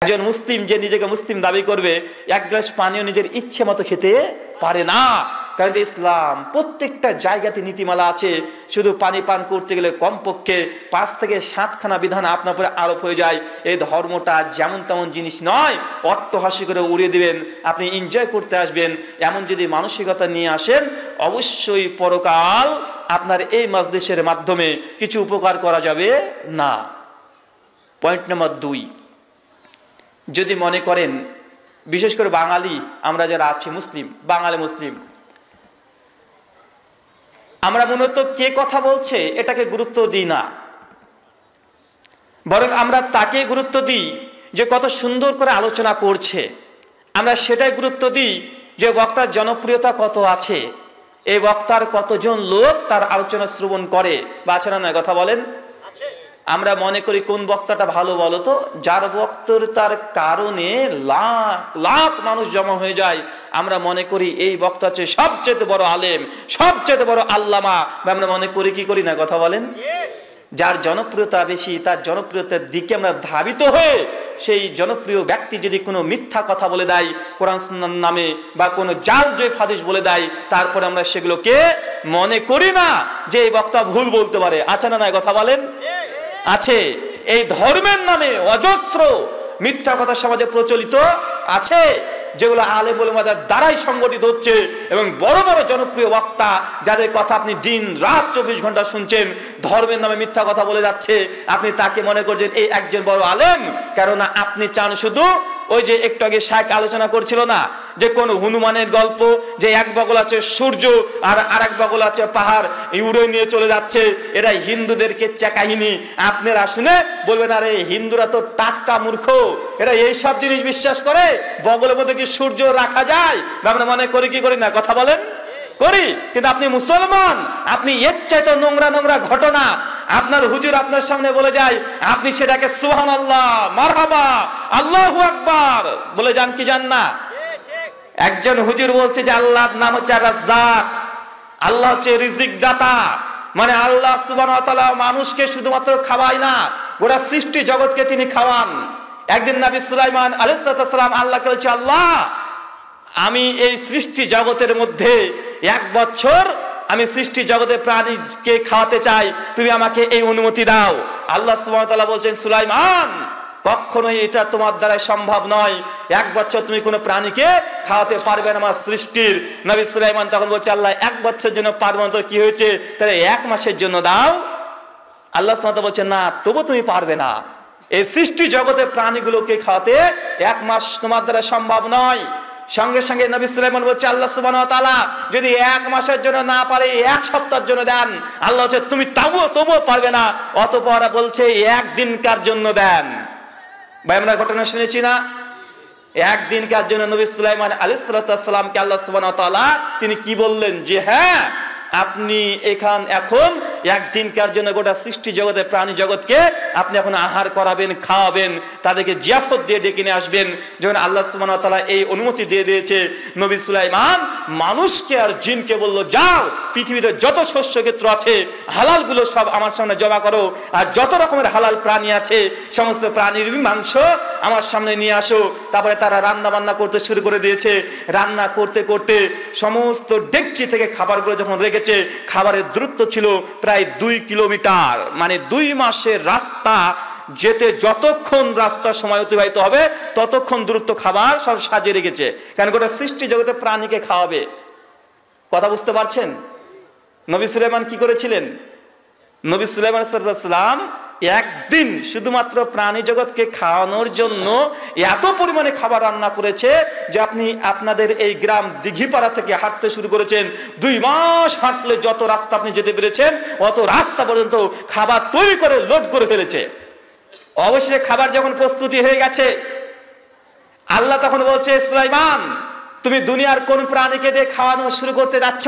একজন মুসলিম যে নিজেকে মুসলিম দাবি করবে এক গ্লাস পানিও নিজের ইচ্ছে মতো খেতে পারে না, কারণ ইসলাম প্রত্যেকটা জায়গাতে নীতিমালা আছে। শুধু পানি পান করতে গেলে কমপক্ষে 5 থেকে 7খানা বিধান আপনার উপরে আরোপ হয়ে যায়। এই ধর্মটা যেমন তেমন জিনিস নয়, অট্টহাসি করে উড়িয়ে দিবেন, আপনি এনজয় করতে আসবেন, এমন যদি মানসিকতা নিয়ে আসেন, অবশ্যই পরকাল আপনার এই মাজলিসের মাধ্যমে কিছু উপকার করা যাবে না। পয়েন্ট নাম্বার 2, যদি মনে করেন বিশেষ করে বাঙালি আমরা যারা আছি মুসলিম, বাঙালি মুসলিম, আমরা মূলত কে কথা বলছে এটাকে গুরুত্ব দিই না, বরং আমরা তাকে গুরুত্ব দিই যে কত সুন্দর করে আলোচনা করছে। আমরা সেটাই গুরুত্ব দিই যে বক্তার জনপ্রিয়তা কত আছে, এই বক্তার কতজন লোক তার আলোচনা শ্রবণ করে বা আছে না, কথা বলেন। আমরা মনে করি কোন বক্তাটা ভালো বলো তো, যার বক্তৃতার কারণে লাখ লাখ মানুষ জমা হয়ে যায়। আমরা মনে করি এই বক্তা হচ্ছে সবচেয়ে বড় আলেম, সবচেয়ে বড় আল্লামা, আমরা মনে করি কি করি না, কথা বলেন। যার জনপ্রিয়তা বেশি তার জনপ্রিয়তার দিকে আমরা ধাবিত হয়ে সেই জনপ্রিয় ব্যক্তি যদি কোনো মিথ্যা কথা বলে দেয় কোরআন সুন্নাহর নামে বা কোনো জাল জয় হাদিস বলে দেয়, তারপরে আমরা সেগুলোকে মনে করি না যে এই বক্তা ভুল বলতে পারে। আছে না, কথা বলেন। আছে। এই ধর্মের নামে অজস্র মিথ্যা কথা সমাজে প্রচলিত আছে, যেগুলো আলেম ওলামাদের দ্বারাই সংগঠিত হচ্ছে, এবং বড় বড় জনপ্রিয় বক্তা যাদের কথা আপনি দিন রাত 24 ঘন্টা শুনছেন, ধর্মের নামে মিথ্যা কথা বলে যাচ্ছে, আপনি তাকে মনে করছেন এই একজন বড় আলেম। কেননা আপনি চান শুধু ওই যে একটু আগে শায়েখ আলোচনা করছিল না, যে কোন হনুমানের গল্প, যে এক বগল আছে সূর্য আর আরেক বগল আছে পাহাড়, উড়ে নিয়ে চলে যাচ্ছে, এরা হিন্দুদেরকে কাহিনী। আপনারা শুনে বলবেন আরে হিন্দুরা তো টাটকা মূর্খ, এরা এইসব জিনিস বিশ্বাস করে, বগলের মধ্যে কি সূর্য রাখা যায়? আমরা মনে করি কি করি না, কথা বলেন। করি। কিন্তু আপনি মুসলমান, আপনি এর চাইতে নোংরা নোংরা ঘটনা আপনার হুজুর আপনার সামনে বলে যায়, আপনি সেটাকে সুবহানাল্লাহ, মারহাবা, আল্লাহু আকবার বলে যান কি যান না? একজন হুজুর বলছে যে আল্লাহর নাম হচ্ছে রাজ্জাক, আল্লাহ হচ্ছে রিজিক দাতা, মানে আল্লাহ সুবহানাহু ওয়া তাআলা মানুষকে শুধুমাত্র খাওয়ায় না, গোটা সৃষ্টি জগৎকে তিনি খাওয়ান। একদিন নবী সুলাইমান আলাইহিস সালাম আল্লাহকে বলছে, আল্লাহ আমি এই সৃষ্টি জগতের মধ্যে 1 বছর আমি সৃষ্টি জগতের প্রাণীকে খাওয়াতে চাই, তুমি আমাকে এই অনুমতি দাও। আল্লাহ সুবহানাহু ওয়া তাআলা বলছেন, সুলাইমান কখনোই এটা তোমার দ্বারা সম্ভব নয়, 1 বছর তুমি কোনো প্রাণীকে খাওয়াতে পারবে না আমার সৃষ্টির। নবী সুলাইমান তখন বলছে, আল্লাহ 1 বছরের জন্য পারবো না তো কি হয়েছে, তাহলে 1 মাসের জন্য দাও। আল্লাহ সুবহানাহু ওয়া তাআলা বলছেন, না তবু তুমি পারবে না, এই সৃষ্টি জগতের প্রাণীগুলোকে খাওয়াতে 1 মাস তোমার দ্বারা সম্ভব নয়। সঙ্গে সঙ্গে নবী সুলাইমান বলছে, আল্লাহ সুবহানাহু ওয়া তাআলা যদি 1 মাসের জন্য না পারে 1 সপ্তাহের জন্য দেন। আল্লাহ বলছে, তুমি তবুও পারবে না, অতঃপর বলছে 1 দিনকার জন্য দেন। ভাই আমরা ঘটনা শুনেছি না, 1 দিনকার জন্য নবী সুলাইমান আলাইহিস সালামকে আল্লাহ সুবহানাহু ওয়া তাআলা তিনি কি বললেন, যে হ্যাঁ আপনি এখন 1 দিনকার জন্য গোটা সৃষ্টি জগতের প্রাণী জগৎকে আপনি এখন আহার করাবেন, খাওয়াবেন, তাদেরকে জিয়াফত দিয়ে ডেকে নিয়ে আসবেন। যখন আল্লাহ সুবহানাহু ওয়া তাআলা এই অনুমতি দিয়ে দিয়েছে, নবী সুলাইমান মানুষকে আর জিনকে বলল, যাও পৃথিবীতে যত শস্য ক্ষেত্র আছে হালালগুলো সব আমার সামনে জমা করো, আর যত রকমের হালাল প্রাণী আছে সমস্ত প্রাণীর মাংস আমার সামনে নিয়ে আসো। তারপরে তারা রান্না বান্না করতে শুরু করে দিয়েছে। রান্না করতে করতে সমস্ত ডেকচি থেকে খাবারগুলো যখন রেখেছে, খাবারের দূরত্ব ছিল প্রায় 2 কিলোমিটার, মানে 2 মাসের রাস্তা যেতে যতক্ষণ রাস্তা সময় অতিবাহিত হবে ততক্ষণ দূরত্ব খাবার সব সাজিয়ে রেখেছে, কারণ গোটা সৃষ্টি জগতে প্রাণীকে খাওয়াবে। কথা বুঝতে পারছেন? নবী সুলাইমান কি করেছিলেন? নবী সুলাইমান সাল্লাম 1 দিন শুধুমাত্র প্রাণী জগৎকে খাওয়ানোর জন্য এত পরিমাণে খাবার রান্না করেছে যে আপনি আপনাদের এই গ্রাম দিঘিপাড়া থেকে হাঁটতে শুরু করেছেন, 2 মাস হাঁটলে যত রাস্তা আপনি যেতে পেরেছেন অত রাস্তা পর্যন্ত খাবার তৈরি করে লোড করে ফেলেছে। অবশেষে খাবার যখন প্রস্তুতি হয়ে গেছে, আল্লাহ তখন বলছে, সুলাইমান তুমি দুনিয়ার কোন প্রাণীকে দিয়ে খাওয়ানো শুরু করতে যাচ্ছ?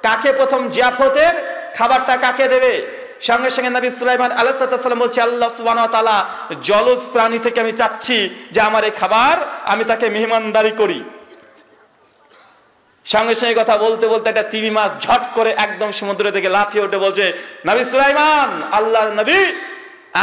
কাকে প্রথম জিয়াফতের খাবারটা কাকে দেবে? সঙ্গে সঙ্গে নবী সুলাইমান আলাইহিস সালাম বলছে, আল্লাহ সুবহানাহু ওয়া তাআলা জলজ প্রাণী থেকে আমি চাচ্ছি যে আমার এই খাবার আমি তাকে মেহমানদারি করি। সঙ্গে সঙ্গে কথা বলতে বলতে একটা তিমি মাছ ঝট করে একদম সমুদ্র থেকে লাফিয়ে উঠে বলছে, নবী সুলাইমান, আল্লাহর নবী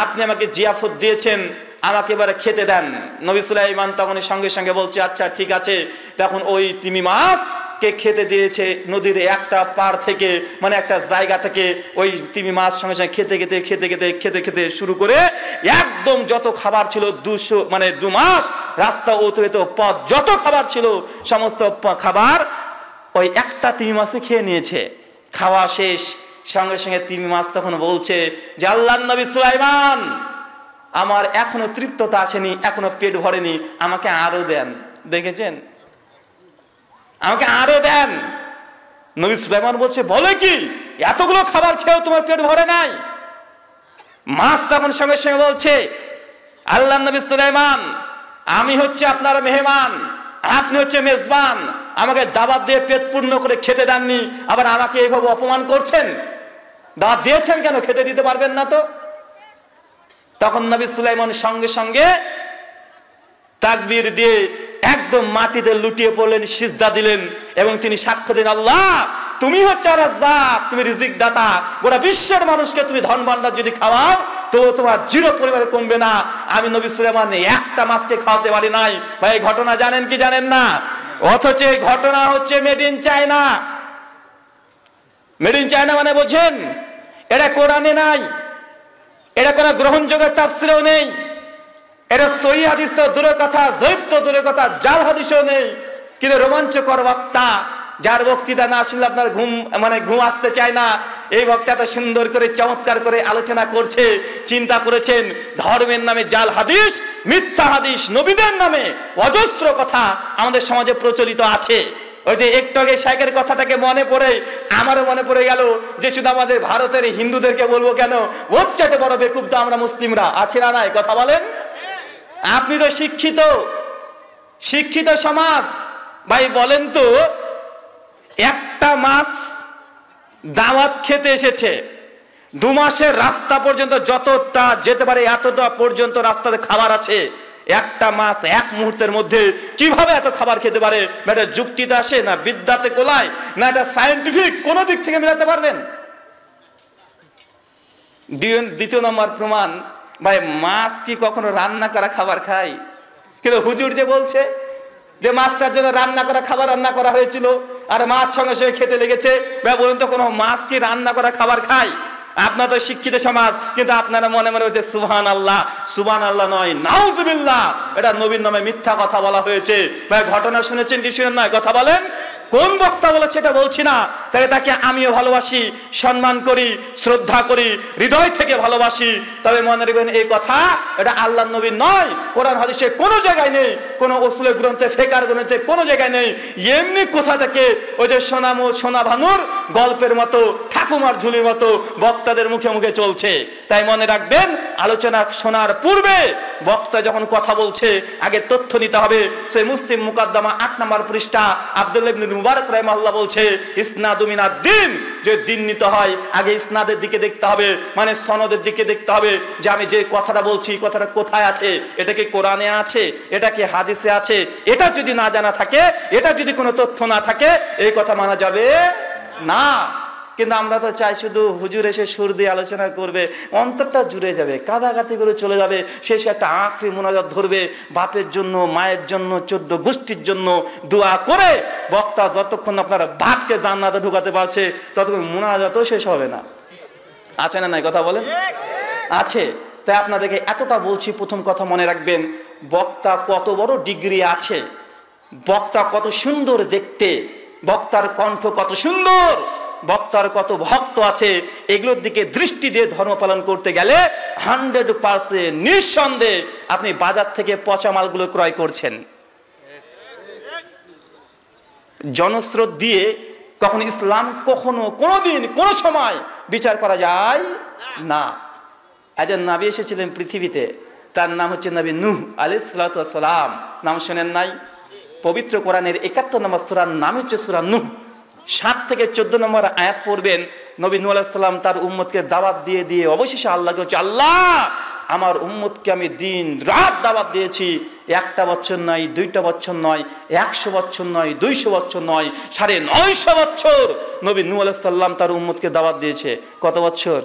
আপনি আমাকে জিয়াফত দিয়েছেন, আমাকে এবারে খেতে দেন। নবী সুলাইমান তখন সঙ্গে সঙ্গে বলছে আচ্ছা ঠিক আছে। তখন ওই তিমি মাছ কে খেতে দিয়েছে নদীর একটা পার থেকে, মানে একটা জায়গা থেকে ওই তিমি মাছ সঙ্গে সঙ্গে খেতে খেতে শুরু করে একদম যত খাবার ছিল 2 মাস রাস্তা অতিবাহিত পথ যত খাবার ছিল সমস্ত খাবার ওই একটা তিমি মাছই খেয়ে নিয়েছে। খাওয়া শেষ, সঙ্গে সঙ্গে তিমি মাছ তখন বলছে যে আল্লাহর নবী সুলাইমান, আমার এখনো তৃপ্ততা আসেনি, এখনো পেট ভরেনি, আমাকে আরো দেন। দেখেছেন, আমাকে আরো দেন। নবী সুলাইমান বলছে বলে কি, এতগুলো খাবার খেয়েও তোমার পেট ভরে নাই? মাছ তখন সঙ্গে সঙ্গে বলছে আল্লাহর নবী সুলাইমান, আমি হচ্ছে আপনার মেহমান, আপনি হচ্ছে মেজবান, আমাকে দাওয়াত দিয়ে পেট পূর্ণ করে খেতে দেননি, আবার আমাকে এইভাবে অপমান করছেন। দাওয়াত দিয়েছেন কেন, খেতে দিতে পারবেন না তো? তখন নবী সুলাইমান সঙ্গে সঙ্গে তাকবীর দিয়ে একদম মাটিতে লুটিয়ে পড়লেন, সিজদা দিলেন এবং তিনি সাক্ষ্য দিলেন আল্লাহ তুমি হচ্ছে রাজ্জাক, তুমি রিজিক দাতা, গোটা বিশ্বের মানুষকে তুমি ধন ভান্ডার যদি খাওয়াও তো তোমার 0 পরিমাণে কমবে না। আমি নবী সুলাইমান একটা মাছকে খাওয়াতে পারি নাই। ভাই এই ঘটনা জানেন কি জানেন না? অথচ এই ঘটনা হচ্ছে made in China. Made in China মানে বোঝেন, এটা কোরআনে নাই, এটা কোনো গ্রহণযোগ্য তাফসীরেও নেই, এটা সহিহ হাদিস তো দূরের কথা, জয়ীফ তো দূরের কথা, জাল হাদিসও নেই। কিন্তু রোমাঞ্চকর বক্তা, যার বক্তৃতা না আসলে আপনার ঘুম আসতে চায় না, এই বক্তা এত সুন্দর করে চমৎকার করে আলোচনা করছে। চিন্তা করেছেন ধর্মের নামে জাল হাদিস, মিথ্যা হাদিস, নবীদের নামে অজস্র কথা আমাদের সমাজে প্রচলিত আছে। ওই যে একটু আগে শাইখের কথাটাকে মনে পড়ে আমারও মনে পড়ে গেল যে শুধু আমাদের ভারতের হিন্দুদেরকে বলবো কেন, ওর চাইতে বড় বেকুব তো আমরা মুসলিমরা আছি না নাই? কথা বলেন। আপনি তো শিক্ষিত সমাজ, ভাই বলেন তো, একটা মাছ দাওয়াত খেতে এসেছে, 2 মাসের রাস্তা পর্যন্ত যতটা যেতে পারে এতটা পর্যন্ত রাস্তাতে খাবার আছে, একটা মাছ 1 মুহূর্তের মধ্যে কিভাবে এত খাবার খেতে পারে? এটা যুক্তিতে আসে না, বিদ্যাতে কোলায় না, এটা সায়েন্টিফিক কোন দিক থেকে মেলাতে পারবেন? দ্বিতীয় নম্বর প্রমাণ, ভাই মাছ কি কখনো রান্না করা খাবার খায়? কিন্তু হুজুর যে বলছে যে মাছটার জন্য রান্না করা খাবার রান্না করা হয়েছিল আর মাছ সঙ্গে সঙ্গে খেতে লেগেছে, ভাই বলুন তো কোনো মাছ কি রান্না করা খাবার খায়? আপনার তো শিক্ষিত সমাজ, কিন্তু আপনারা মনে মনে হচ্ছে সুবহানাল্লাহ, সুবহানাল্লাহ নয় নাউজুবিল্লাহ, এটা নবীর নামে মিথ্যা কথা বলা হয়েছে। ভাই ঘটনা শুনেছেন কি শুনেন না? কথা বলেন। কোন বক্তা বলেছে এটা বলছি না, তাই তাকে আমিও ভালোবাসি, সম্মান করি, শ্রদ্ধা করি, হৃদয় থেকে ভালোবাসি। তবে মনে রাখবেন এই কথা এটা আল্লাহর নবী নয়, কোরআন হাদিসে কোনো জায়গায় নেই, কোনো উসুলের গ্রন্থে, ফিকহের গ্রন্থে কোনো জায়গায় নেই। এমনি কোথা থেকে ওই যে সোনা ভানুর গল্পের মতো, ঠাকুমার ঝুলির মতো বক্তাদের মুখে মুখে চলছে। তাই মনে রাখবেন, আলোচনা শোনার পূর্বে বক্তা যখন কথা বলছে আগে তথ্য নিতে হবে। সে মুসলিম মুকাদ্দমা 8 নম্বর পৃষ্ঠা আব্দুল্লাহ ইবনে মুবারক রাহিমাহুল্লাহ বলছে ইসনাদু মিনাদ দ্বীন, যে দিন নিতে হয় আগে ইসনাদের দিকে দেখতে হবে, মানে সনদের দিকে দেখতে হবে যে আমি যে কথাটা বলছি কথাটা কোথায় আছে, এটা কি কোরআনে আছে, এটা কি হাদিসে আছে। এটা যদি না জানা থাকে, এটা যদি কোনো তথ্য না থাকে, এই কথা মানা যাবে না। কিন্তু আমরা তো চাই শুধু হুজুর এসে সুর দিয়ে আলোচনা করবে, অন্তরটা জুড়ে যাবে, কাদাকাটি করে চলে যাবে, শেষে একটা আখরি মোনাজাত ধরবে, বাপের জন্য, মায়ের জন্য, 14 গোষ্ঠীর জন্য দোয়া করে বক্তা যতক্ষণ আপনারা বাপকে জান্নাতে ঢুকাতে পারছে ততক্ষণ মোনাজাতও শেষ হবে না। আছে না নাই? কথা বলেন। আছে। তাই আপনাদেরকে এতটা বলছি, প্রথম কথা মনে রাখবেন, বক্তা কত বড় ডিগ্রি আছে, বক্তা কত সুন্দর দেখতে, বক্তার কণ্ঠ কত সুন্দর, বক্তার কত ভক্ত আছে, এগুলোর দিকে দৃষ্টি দিয়ে ধর্ম পালন করতে গেলে 100% নিঃসন্দেহে আপনি বাজার থেকে পচা মালগুলো ক্রয় করছেন। জনস্রোত দিয়ে কখনো ইসলাম কখনো কোনোদিন কোনো সময় বিচার করা যায় না। একজন নবী এসেছিলেন পৃথিবীতে, তার নাম হচ্ছে নবী নূহ আলাইহিস সালাতু ওয়াস সালাম। নাম শুনেন নাই? পবিত্র কোরআনের 71 নম্বর সূরার নাম হচ্ছে সূরা নূহ। 7 থেকে 14 নম্বর আয়াত পড়বেন। নবী নূহ আলাইহিস সালাম তার উম্মতকে দাওয়াত দিয়ে দিয়ে অবশেষে আল্লাহকে হচ্ছে, আল্লাহ আমার উম্মতকে আমি দিন রাত দাওয়াত দিয়েছি, 1টা বছর নয়, 2টা বছর নয়, 100 বছর নয়, 200 বছর নয়, 950 বছর নবী নূহ আলাইহিস সালাম তার উম্মতকে দাওয়াত দিয়েছে। কত বছর?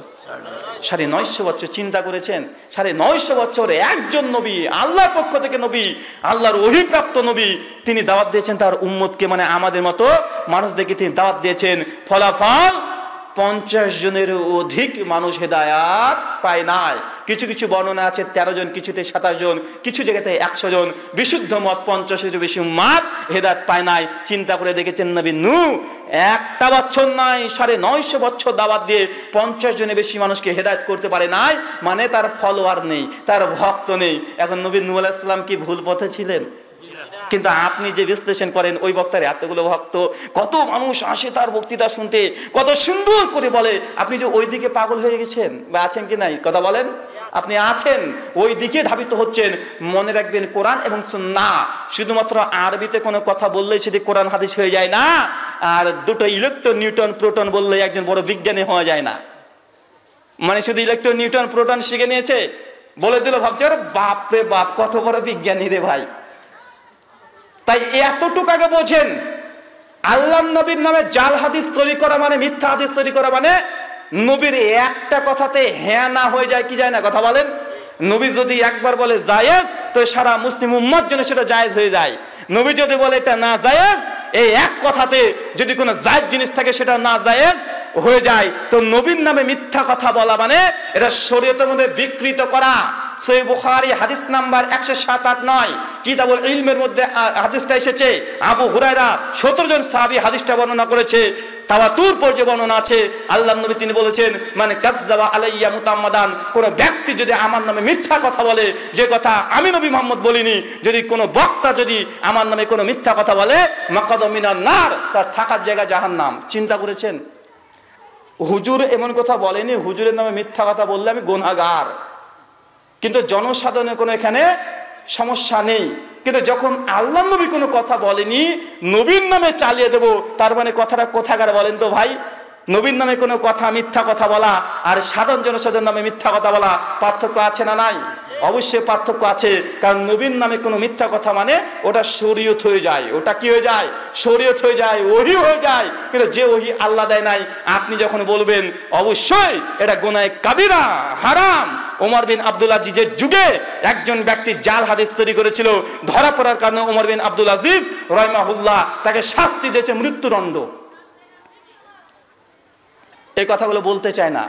950 বছর। চিন্তা করেছেন 950 বছর একজন নবী, আল্লাহর পক্ষ থেকে নবী, আল্লাহর ওহীপ্রাপ্ত নবী, তিনি দাওয়াত দিয়েছেন তার উম্মতকে, মানে আমাদের মতো মানুষদেরকে তিনি দাওয়াত দিয়েছেন। ফলাফল 50 জনের অধিক মানুষ হেদায়াত পায় নাই। কিছু কিছু বর্ণনা আছে 13 জন, কিছুতে 27 জন, কিছু জায়গাতে 100 জন। বিশুদ্ধ মত 50-এর বেশি উম্মাত হেদায়াত পায় নাই। চিন্তা করে দেখেছেন নবী নূহ একটা বছর নয় 950 বছর দাওয়াত দিয়ে 50 জনের বেশি মানুষকে হেদায়েত করতে পারে নাই, মানে তার ফলোয়ার নেই, তার ভক্ত নেই। এখন নবী নূহ আলাইহিস সালাম কি ভুল পথে ছিলেন? কিন্তু আপনি যে বিশ্লেষণ করেন ওই বক্তার এতগুলো ভক্ত, কত মানুষ আসে তার বক্তৃতা শুনতে, কত সুন্দর করে বলে, আপনি যে ওই দিকে পাগল হয়ে গেছেন বা আছেন কি নাই কথা বলেন? আপনি আছেন, ওই দিকে ধাবিত হচ্ছেন। মনে রাখবেন কোরআন এবং সুন্নাহ শুধুমাত্র আরবিতে কোনো কথা বললেই সেটি কোরআন হাদিস হয়ে যায় না, আর দুটো ইলেকট্রন নিউটন প্রোটন বললেই একজন বড় বিজ্ঞানী হওয়া যায় না। মানে শুধু ইলেকট্রন নিউটন প্রোটন শিখে নিয়েছে, বলে দিল, ভাবছে আরে বাপ রে বাপ কত বড় বিজ্ঞানী রে ভাই। তাই এতটুকু আগে বোঝেন, আল্লাহ নবীর নামে জাল হাদিস তৈরি করা মানে, মিথ্যা হাদিস তৈরি করা মানে, নবীর একটা কথাতে হ্যাঁ না হয়ে যায় কি যায় না কথা বলেন? নবী যদি একবার বলে জায়েজ, তো সারা মুসলিম উম্মত জন্য সেটা জায়েজ হয়ে যায়। নবী যদি বলে এটা না জায়েজ, এই এক কথাতে যদি কোনো জায়েজ জিনিস থাকে সেটা না জায়েজ হয়ে যায়। তো নবীর নামে মিথ্যা কথা বলা মানে এটা শরীয়তের মধ্যে বিকৃত করা। সহিহ বুখারী হাদিস নাম্বার 107-8-9 কিতাবুল ইলমের মধ্যে হাদিসটা এসেছে। আবু হুরায়রা 17 জন সাহাবী হাদিসটা বর্ণনা করেছে, তাওয়াতুর পর্যায়ে বর্ণনা আছে। আল্লাহর নবী তিনি বলেছেন, মানে কাযযাবা আলাইয়া মুতাম্মাদান, কোন ব্যক্তি যদি আমার নামে মিথ্যা কথা বলে, যে কথা আমি নবী মুহাম্মদ বলিনি, যদি কোনো বক্তা যদি আমার নামে কোনো মিথ্যা কথা বলে, মাকাদু মিনান নার, তার থাকার জায়গা জাহান্নাম। চিন্তা করেছেন? হুজুর এমন কথা বলেনি, হুজুরের নামে মিথ্যা কথা বললে আমি গুনাহগার, কিন্তু জনসাধারণের কোনো এখানে সমস্যা নেই। কিন্তু যখন আল্লাহ নবী কোনো কথা বলেনি, নবীর নামে চালিয়ে দেব, তার মানে কথাটা কোথাকার বলেন তো ভাই? নবীর নামে কোনো কথা মিথ্যা কথা বলা আর সাধারণ জনসাধারণের নামে মিথ্যা কথা বলা পার্থক্য আছে না নাই? অবশ্যই পার্থক্য আছে। কারণ নবীর নামে কোনো মিথ্যা কথা মানে ওটা শরীয়ত হয়ে যায়। ওটা কি হয়ে যায়? শরীয়ত হয়ে যায়, ওহী হয়ে যায়। কিন্তু যে ওহী আল্লাহ দেয় নাই, আপনি যখন বলবেন অবশ্যই এটা গুনাহে কাবিরা, হারাম। ওমর বিন আব্দুল আজিজের যুগে একজন ব্যক্তি জাল হাদিস তৈরি করেছিল, ধরা পড়ার কারণে ওমর বিন আব্দুল আজিজ রাহিমাহুল্লাহ তাকে শাস্তি দিয়েছে মৃত্যুদণ্ড। এই কথাগুলো বলতে চায় না,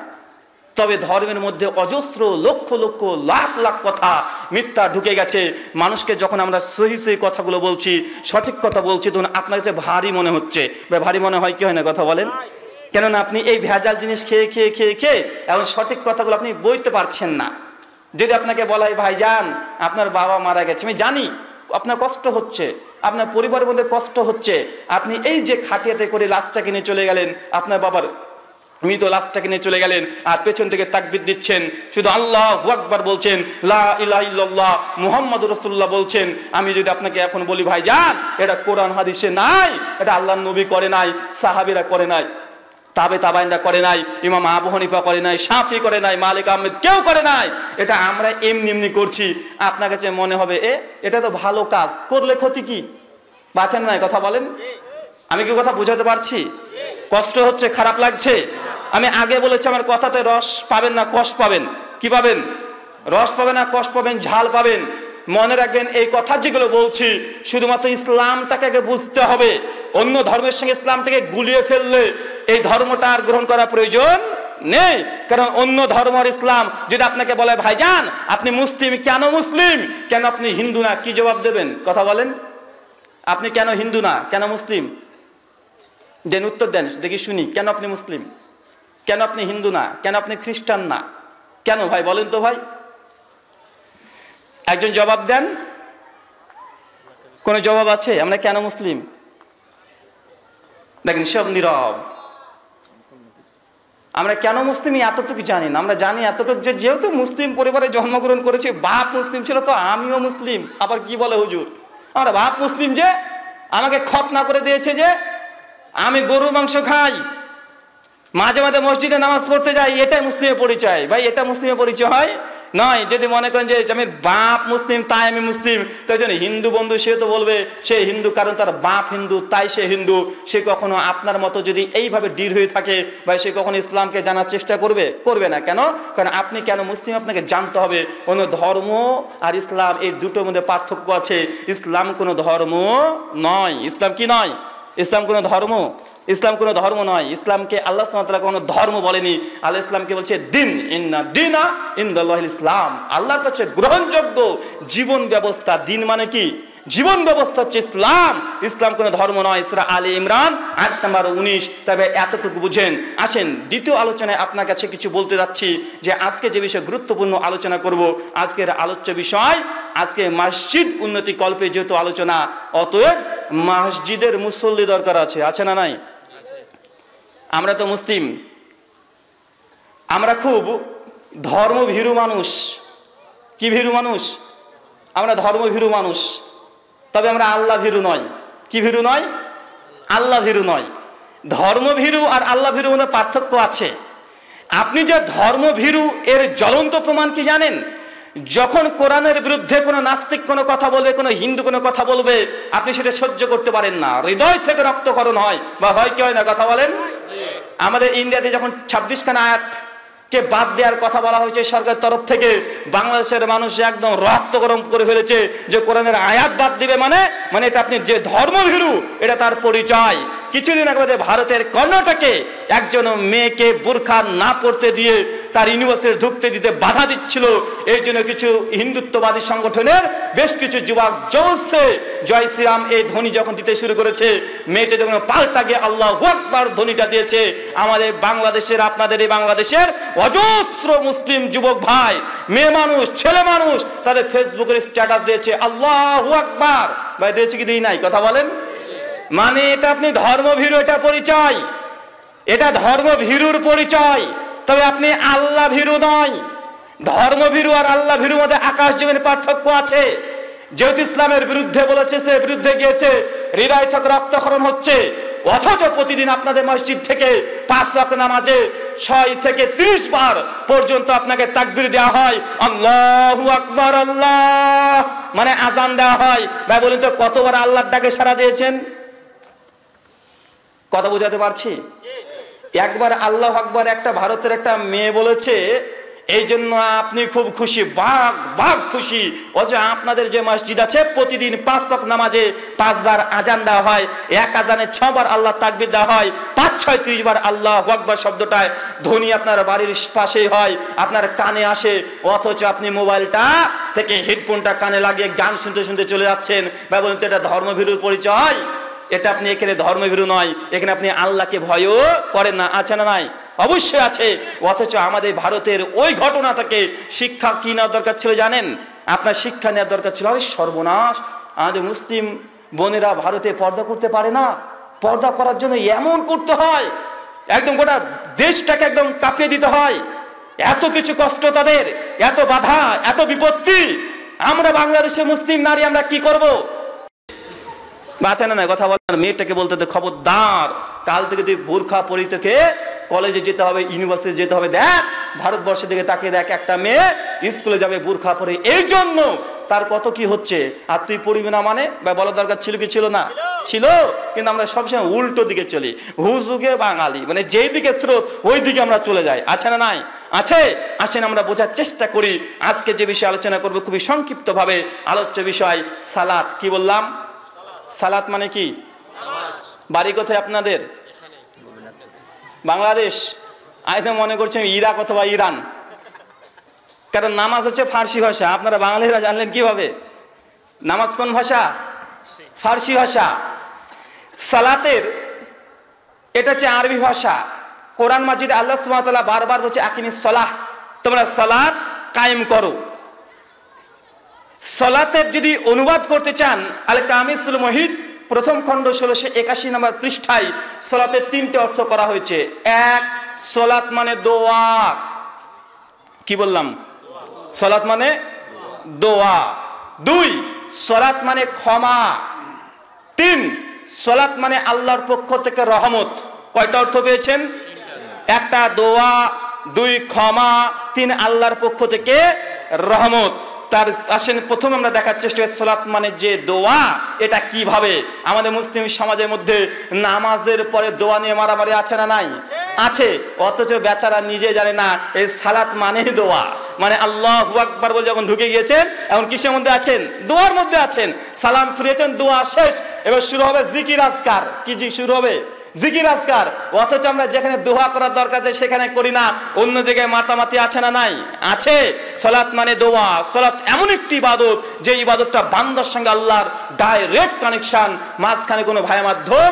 তবে ধর্মের মধ্যে অজস্র লক্ষ লক্ষ লাখ লাখ কথা মিথ্যা ঢুকে গেছে। মানুষকে যখন আমরা সহি সহি কথাগুলো বলছি, সঠিক কথা বলছি, তখন আপনার কাছে ভারী মনে হচ্ছে। ভারী মনে হয় কি হয় না কথা বলেন? কেননা আপনি এই ভেজাল জিনিস খেয়ে খেয়ে খেয়ে খেয়ে এখন সঠিক কথাগুলো আপনি বলতে পারছেন না। যদি আপনাকে বলা হয় ভাইজান আপনার বাবা মারা গেছে, আমি জানি আপনার কষ্ট হচ্ছে, আপনার পরিবারের মধ্যে কষ্ট হচ্ছে, আপনি এই যে খাটিয়াতে করে লাশটা কিনে চলে গেলেন, আপনার বাবার মৃত লাশটাকে নিয়ে চলে গেলেন, আর পেছন থেকে তাকবীর দিচ্ছেন, শুধু আল্লাহু আকবার বলছেন, লা ইলাহা ইল্লাল্লাহ মুহাম্মাদুর রাসূলুল্লাহ বলছেন। আমি যদি আপনাকে এখন বলি ভাইজান এটা কোরআন হাদিসে নাই, এটা আল্লাহর নবী করে নাই, সাহাবীরা করে নাই, তাবেঈনরা করে নাই, ইমাম আবু হানিফা করে নাই, শাফি করে নাই, মালিক আহমেদ কেউ করে নাই, এটা আমরা এমনি এমনি করছি। আপনার কাছে মনে হবে এটা তো ভালো কাজ, করলে ক্ষতি কি? বাঁচেন নাই কথা বলেন? আমি কি কথা বুঝাতে পারছি? কষ্ট হচ্ছে, খারাপ লাগছে? আমি আগে বলেছি আমার কথাতে রস পাবেন না কষ পাবেন। কি পাবেন? রস পাবেন না কষ পাবেন, ঝাল পাবেন। মনে রাখবেন এই কথা যেগুলো বলছি শুধুমাত্র ইসলামটাকে আগে বুঝতে হবে। অন্য ধর্মের সঙ্গে ইসলামটাকে গুলিয়ে ফেললে এই ধর্মটা আর গ্রহণ করা প্রয়োজন নেই। কারণ অন্য ধর্ম আর ইসলাম যদি আপনাকে বলে ভাইজান আপনি মুসলিম, কেন মুসলিম, কেন আপনি হিন্দু না, কি জবাব দেবেন কথা বলেন? আপনি কেন হিন্দু না, কেন মুসলিম? দেন উত্তর দেন দেখি শুনি। কেন আপনি মুসলিম, কেন আপনি হিন্দু না, কেন আপনি খ্রিস্টান না, কেন ভাই বলেন তো ভাই? একজন জবাব দেন। কোন জবাব আছে? আমরা কেন মুসলিম? দেখেন সব নীরব। আমরা কেন মুসলিম এতটুকু জানি না। আমরা জানি এতটুকু যে যেহেতু মুসলিম পরিবারে জন্মগ্রহণ করেছি, বাপ মুসলিম ছিল তো আমিও মুসলিম। আবার কি বলে হুজুর, আমার বাপ মুসলিম যে আমাকে খতনা করে দিয়েছে, যে আমি গরুর মাংস খাই, মাঝে মাঝে মসজিদে নামাজ পড়তে যাই, এটাই মুসলিমের পরিচয়। ভাই এটা মুসলিমের পরিচয় হয়? নয়। যদি মনে করেন যে আমি বাপ মুসলিম তাই আমি মুসলিম, তো একজন হিন্দু বন্ধু সে তো বলবে সে হিন্দু কারণ তার বাপ হিন্দু তাই সে হিন্দু। সে কখনো আপনার মতো যদি এইভাবে দৃঢ় হয়ে থাকে বা সে কখনো ইসলামকে জানার চেষ্টা করবে না। কেন? কারণ আপনি কেন মুসলিম আপনাকে জানতে হবে। অন্য ধর্ম আর ইসলাম এই দুটোর মধ্যে পার্থক্য আছে। ইসলাম কোনো ধর্ম নয়। ইসলাম কি নয়? ইসলাম কোনো ধর্ম, ইসলাম কোনো ধর্ম নয়। ইসলামকে আল্লাহ সুবহানাহু ওয়া তাআলা কোনো ধর্ম বলেনি। আল্লাহ ইসলামকে বলছে দিন, ইন্না দীনা ইনদাল্লাহিল ইসলাম। আল্লাহর কাছে গ্রহণযোগ্য জীবন ব্যবস্থা। দিন মানে কি? জীবন ব্যবস্থা হচ্ছে ইসলাম। ইসলাম কোনো ধর্ম নয়। সূরা আলে ইমরান আয়াত নাম্বার 19। তবে এতটুকু বুঝেন। আসেন দ্বিতীয় আলোচনায় আপনার কাছে কিছু বলতে যাচ্ছি যে আজকে যে বিষয়ে গুরুত্বপূর্ণ আলোচনা করব, আজকের আলোচ্য বিষয় আজকে মসজিদ উন্নতি কল্পে যেহেতু আলোচনা, অতএব মসজিদের মুসল্লি দরকার আছে না নাই? আমরা তো মুসলিম, আমরা খুব ধর্মভীরু মানুষ। কি ভীরু মানুষ? আমরা ধর্মভীরু মানুষ। তবে আমরা আল্লাহ ভীরু নয়। কি ভীরু নয়? আল্লাহ ভীরু নয়। ধর্মভীরু আর আল্লাহ ভীরু মধ্যে পার্থক্য আছে। আপনি যে ধর্মভীরু এর জ্বলন্ত প্রমাণ কি জানেন? যখন কোরআনের বিরুদ্ধে কোনো নাস্তিক কোনো কথা বলবে, কোনো হিন্দু কোনো কথা বলবে, আপনি সেটা সহ্য করতে পারেন না, হৃদয় থেকে রক্তক্ষরণ হয়। বা হয় কি হয় না? কথা বলেন। আমাদের ইন্ডিয়াতে যখন 26খানা আয়াতকে বাদ দেওয়ার কথা বলা হয়েছে সরকারের তরফ থেকে, বাংলাদেশের মানুষ একদম রক্ত গরম করে ফেলেছে যে কোরআনের আয়াত বাদ দিবে মানে এটা আপনি যে ধর্মভীরু এটা তার পরিচয়। কিছুদিন আগে ভারতের কর্ণাটকে একজন মেয়েকে বোরখা না পড়তে দিয়ে তার ইউনিভার্সিটি ঢুকতে দিতে বাধা দিচ্ছিল। এই জন্য কিছু হিন্দুত্ববাদী সংগঠনের বেশ কিছু যুবক জোরসে জয় শ্রীরাম এই ধ্বনি যখন দিতে শুরু করেছে, মেয়েটা যখন পাল্টা গিয়ে আল্লাহু আকবার ধ্বনিটা দিয়েছে, আমাদের বাংলাদেশের, আপনাদের এই বাংলাদেশের অজস্র মুসলিম যুবক ভাই, মেয়ে মানুষ, ছেলে মানুষ তাদের ফেসবুকের স্ট্যাটাস দিয়েছে আল্লাহু আকবার। ভাই দিয়েছে কি দিই নাই? কথা বলেন। মানে এটা আপনি ধর্মভীরু, এটা পরিচয়, এটা ধর্মভীরুর পরিচয়। তবে আপনি আল্লাহ ভীরু নয়। ধর্মভীরু আর আল্লাহ ভীরুর মধ্যে আকাশ জমিনের পার্থক্য আছে। যেহেতু ইসলামের বিরুদ্ধে বলেছে, সে বিরুদ্ধে গিয়েছে, হৃদয় থেকে রক্তক্ষরণ হচ্ছে, অথচ প্রতিদিন আপনাদের মসজিদ থেকে 5 ওয়াক্ত নামাজে 6 থেকে 30 বার পর্যন্ত আপনাকে তাকবীর দেওয়া হয়, আল্লাহু আকবার, আল্লাহ মানে আজান দেওয়া হয়। ভাই বলুন তো কতবার আল্লাহর ডাকে সাড়া দিয়েছেন? কথা বোঝাতে পারছি? একবার আল্লাহু আকবার একটা ভারতের একটা মেয়ে বলেছে, এই জন্য আপনি খুব খুশি, বাঘ খুশি। অথচ আপনাদের যে মসজিদ আছে প্রতিদিন 5 ওয়াক্ত নামাজে 5 বার আজান দেওয়া হয়, এক আজানে 6 বার আল্লাহ তাকবীর দেওয়া হয়, 5, 6, 30 বার আল্লাহু আকবার শব্দটায় ধ্বনি আপনার বাড়ির পাশেই হয়, আপনার কানে আসে। অথচ আপনি মোবাইলটা থেকে হেডফোনটা কানে লাগিয়ে গান শুনতে শুনতে চলে যাচ্ছেন। ভাই বলুন তো এটা ধর্মভীরুর পরিচয়? এটা আপনি এখানে ধর্মভীরু নয়, এখানে আপনি আল্লাহকে ভয়ও করেন না। আছে না নাই? অবশ্যই আছে। অথচ আমাদের ভারতের ওই ঘটনা থেকে শিক্ষা কি নেওয়ার দরকার ছিল জানেন? আপনার শিক্ষা নেওয়ার দরকার ছিল, আরে সর্বনাশ, আমাদের মুসলিম বোনেরা ভারতে পর্দা করতে পারে না, পর্দা করার জন্য এমন করতে হয়, একদম গোটা দেশটাকে একদম কাঁপিয়ে দিতে হয়, এত কিছু কষ্ট তাদের, এত বাধা, এত বিপত্তি। আমরা বাংলাদেশের মুসলিম নারী আমরা কি করব? বাঁচে না কথা বলার। মেয়েটাকে বলতে তো খবরদার, কাল থেকে তুই বোরখা পরিতকে কলেজে যেতে হবে, ইউনিভার্সিটি যেতে হবে। দেখ ভারতবর্ষের দিকে তাকে দেখ, একটা মেয়ে স্কুলে যাবে বোরখা পরে, এই জন্য তার কত কি হচ্ছে, আর তুই পড়বি না মানে? বা বলার দরকার ছিল কি ছিল না? ছিল। কিন্তু আমরা সবসময় উল্টো দিকে চলি, হুজুগে বাঙালি, মানে যেই দিকে স্রোত ওই দিকে আমরা চলে যাই। আছে না নাই? আছে। আসেন আমরা বোঝার চেষ্টা করি। আজকে যে বিষয়ে আলোচনা করবো খুবই সংক্ষিপ্ত ভাবে, আলোচ্য বিষয় সালাত। কি বললাম? সালাত মানে কি? বাড়ি কোথায় আপনাদের? বাংলাদেশ। আইতে মনে করছেন ইরাক অথবা ইরান, কারণ নামাজ হচ্ছে ফার্সি ভাষা। আপনারা বাঙালিরা জানলেন কিভাবে? নামাজ কোন ভাষা? ফার্সি ভাষা। সালাতের এটা হচ্ছে আরবি ভাষা। কোরআন মাজিদে আল্লাহ সুবহানাহু ওয়া তাআলা বারবার বলছে আকিমিস সালাহ, তোমরা সালাত কায়েম করো। সালাতের যদি অনুবাদ করতে চান, আল কামিসুল মুহিত প্রথম খণ্ড 1681 নম্বর পৃষ্ঠায় সালাতের 3টে অর্থ করা হয়েছে। 1, সালাত মানে দোয়া। কি বললাম? সালাত মানে দোয়া। 2, সালাত মানে ক্ষমা। 3, সালাত মানে আল্লাহর পক্ষ থেকে রহমত। কয়টা অর্থ পেয়েছেন? 1 দোয়া, 2 ক্ষমা, 3 আল্লাহর পক্ষ থেকে রহমত। তার আসেন প্রথম আমরা দেখার চেষ্টা করি সালাত মানে যে দোয়া, এটা কিভাবে আমাদের মুসলিম সমাজের মধ্যে নামাজের পরে দোয়া নিয়ে মারামারি আছে না নাই? আছে। অথচ বেচারা নিজে জানে না এই সালাত মানে দোয়া, মানে আল্লাহু আকবার বলে যখন ঢুকে গিয়েছেন এখন কিসের মধ্যে আছেন? দোয়ার মধ্যে আছেন। সালাম ফিরিয়েছেন, দোয়া শেষ, এবার শুরু হবে জিকির আজকার। কি শুরু হবে? জিকির আজকার। অথচ আমরা যেখানে দোয়া করার দরকার আছে সেখানে করি না, অন্য জায়গায় মাতামাতি আছে না নাই? আছে। সালাত মানে দোয়া। সালাত এমন একটি ইবাদত যে ইবাদতটা বান্দার সঙ্গে আল্লাহর ডাইরেক্ট কানেকশন, মাঝখানে কোনো ভাই মাধ্যম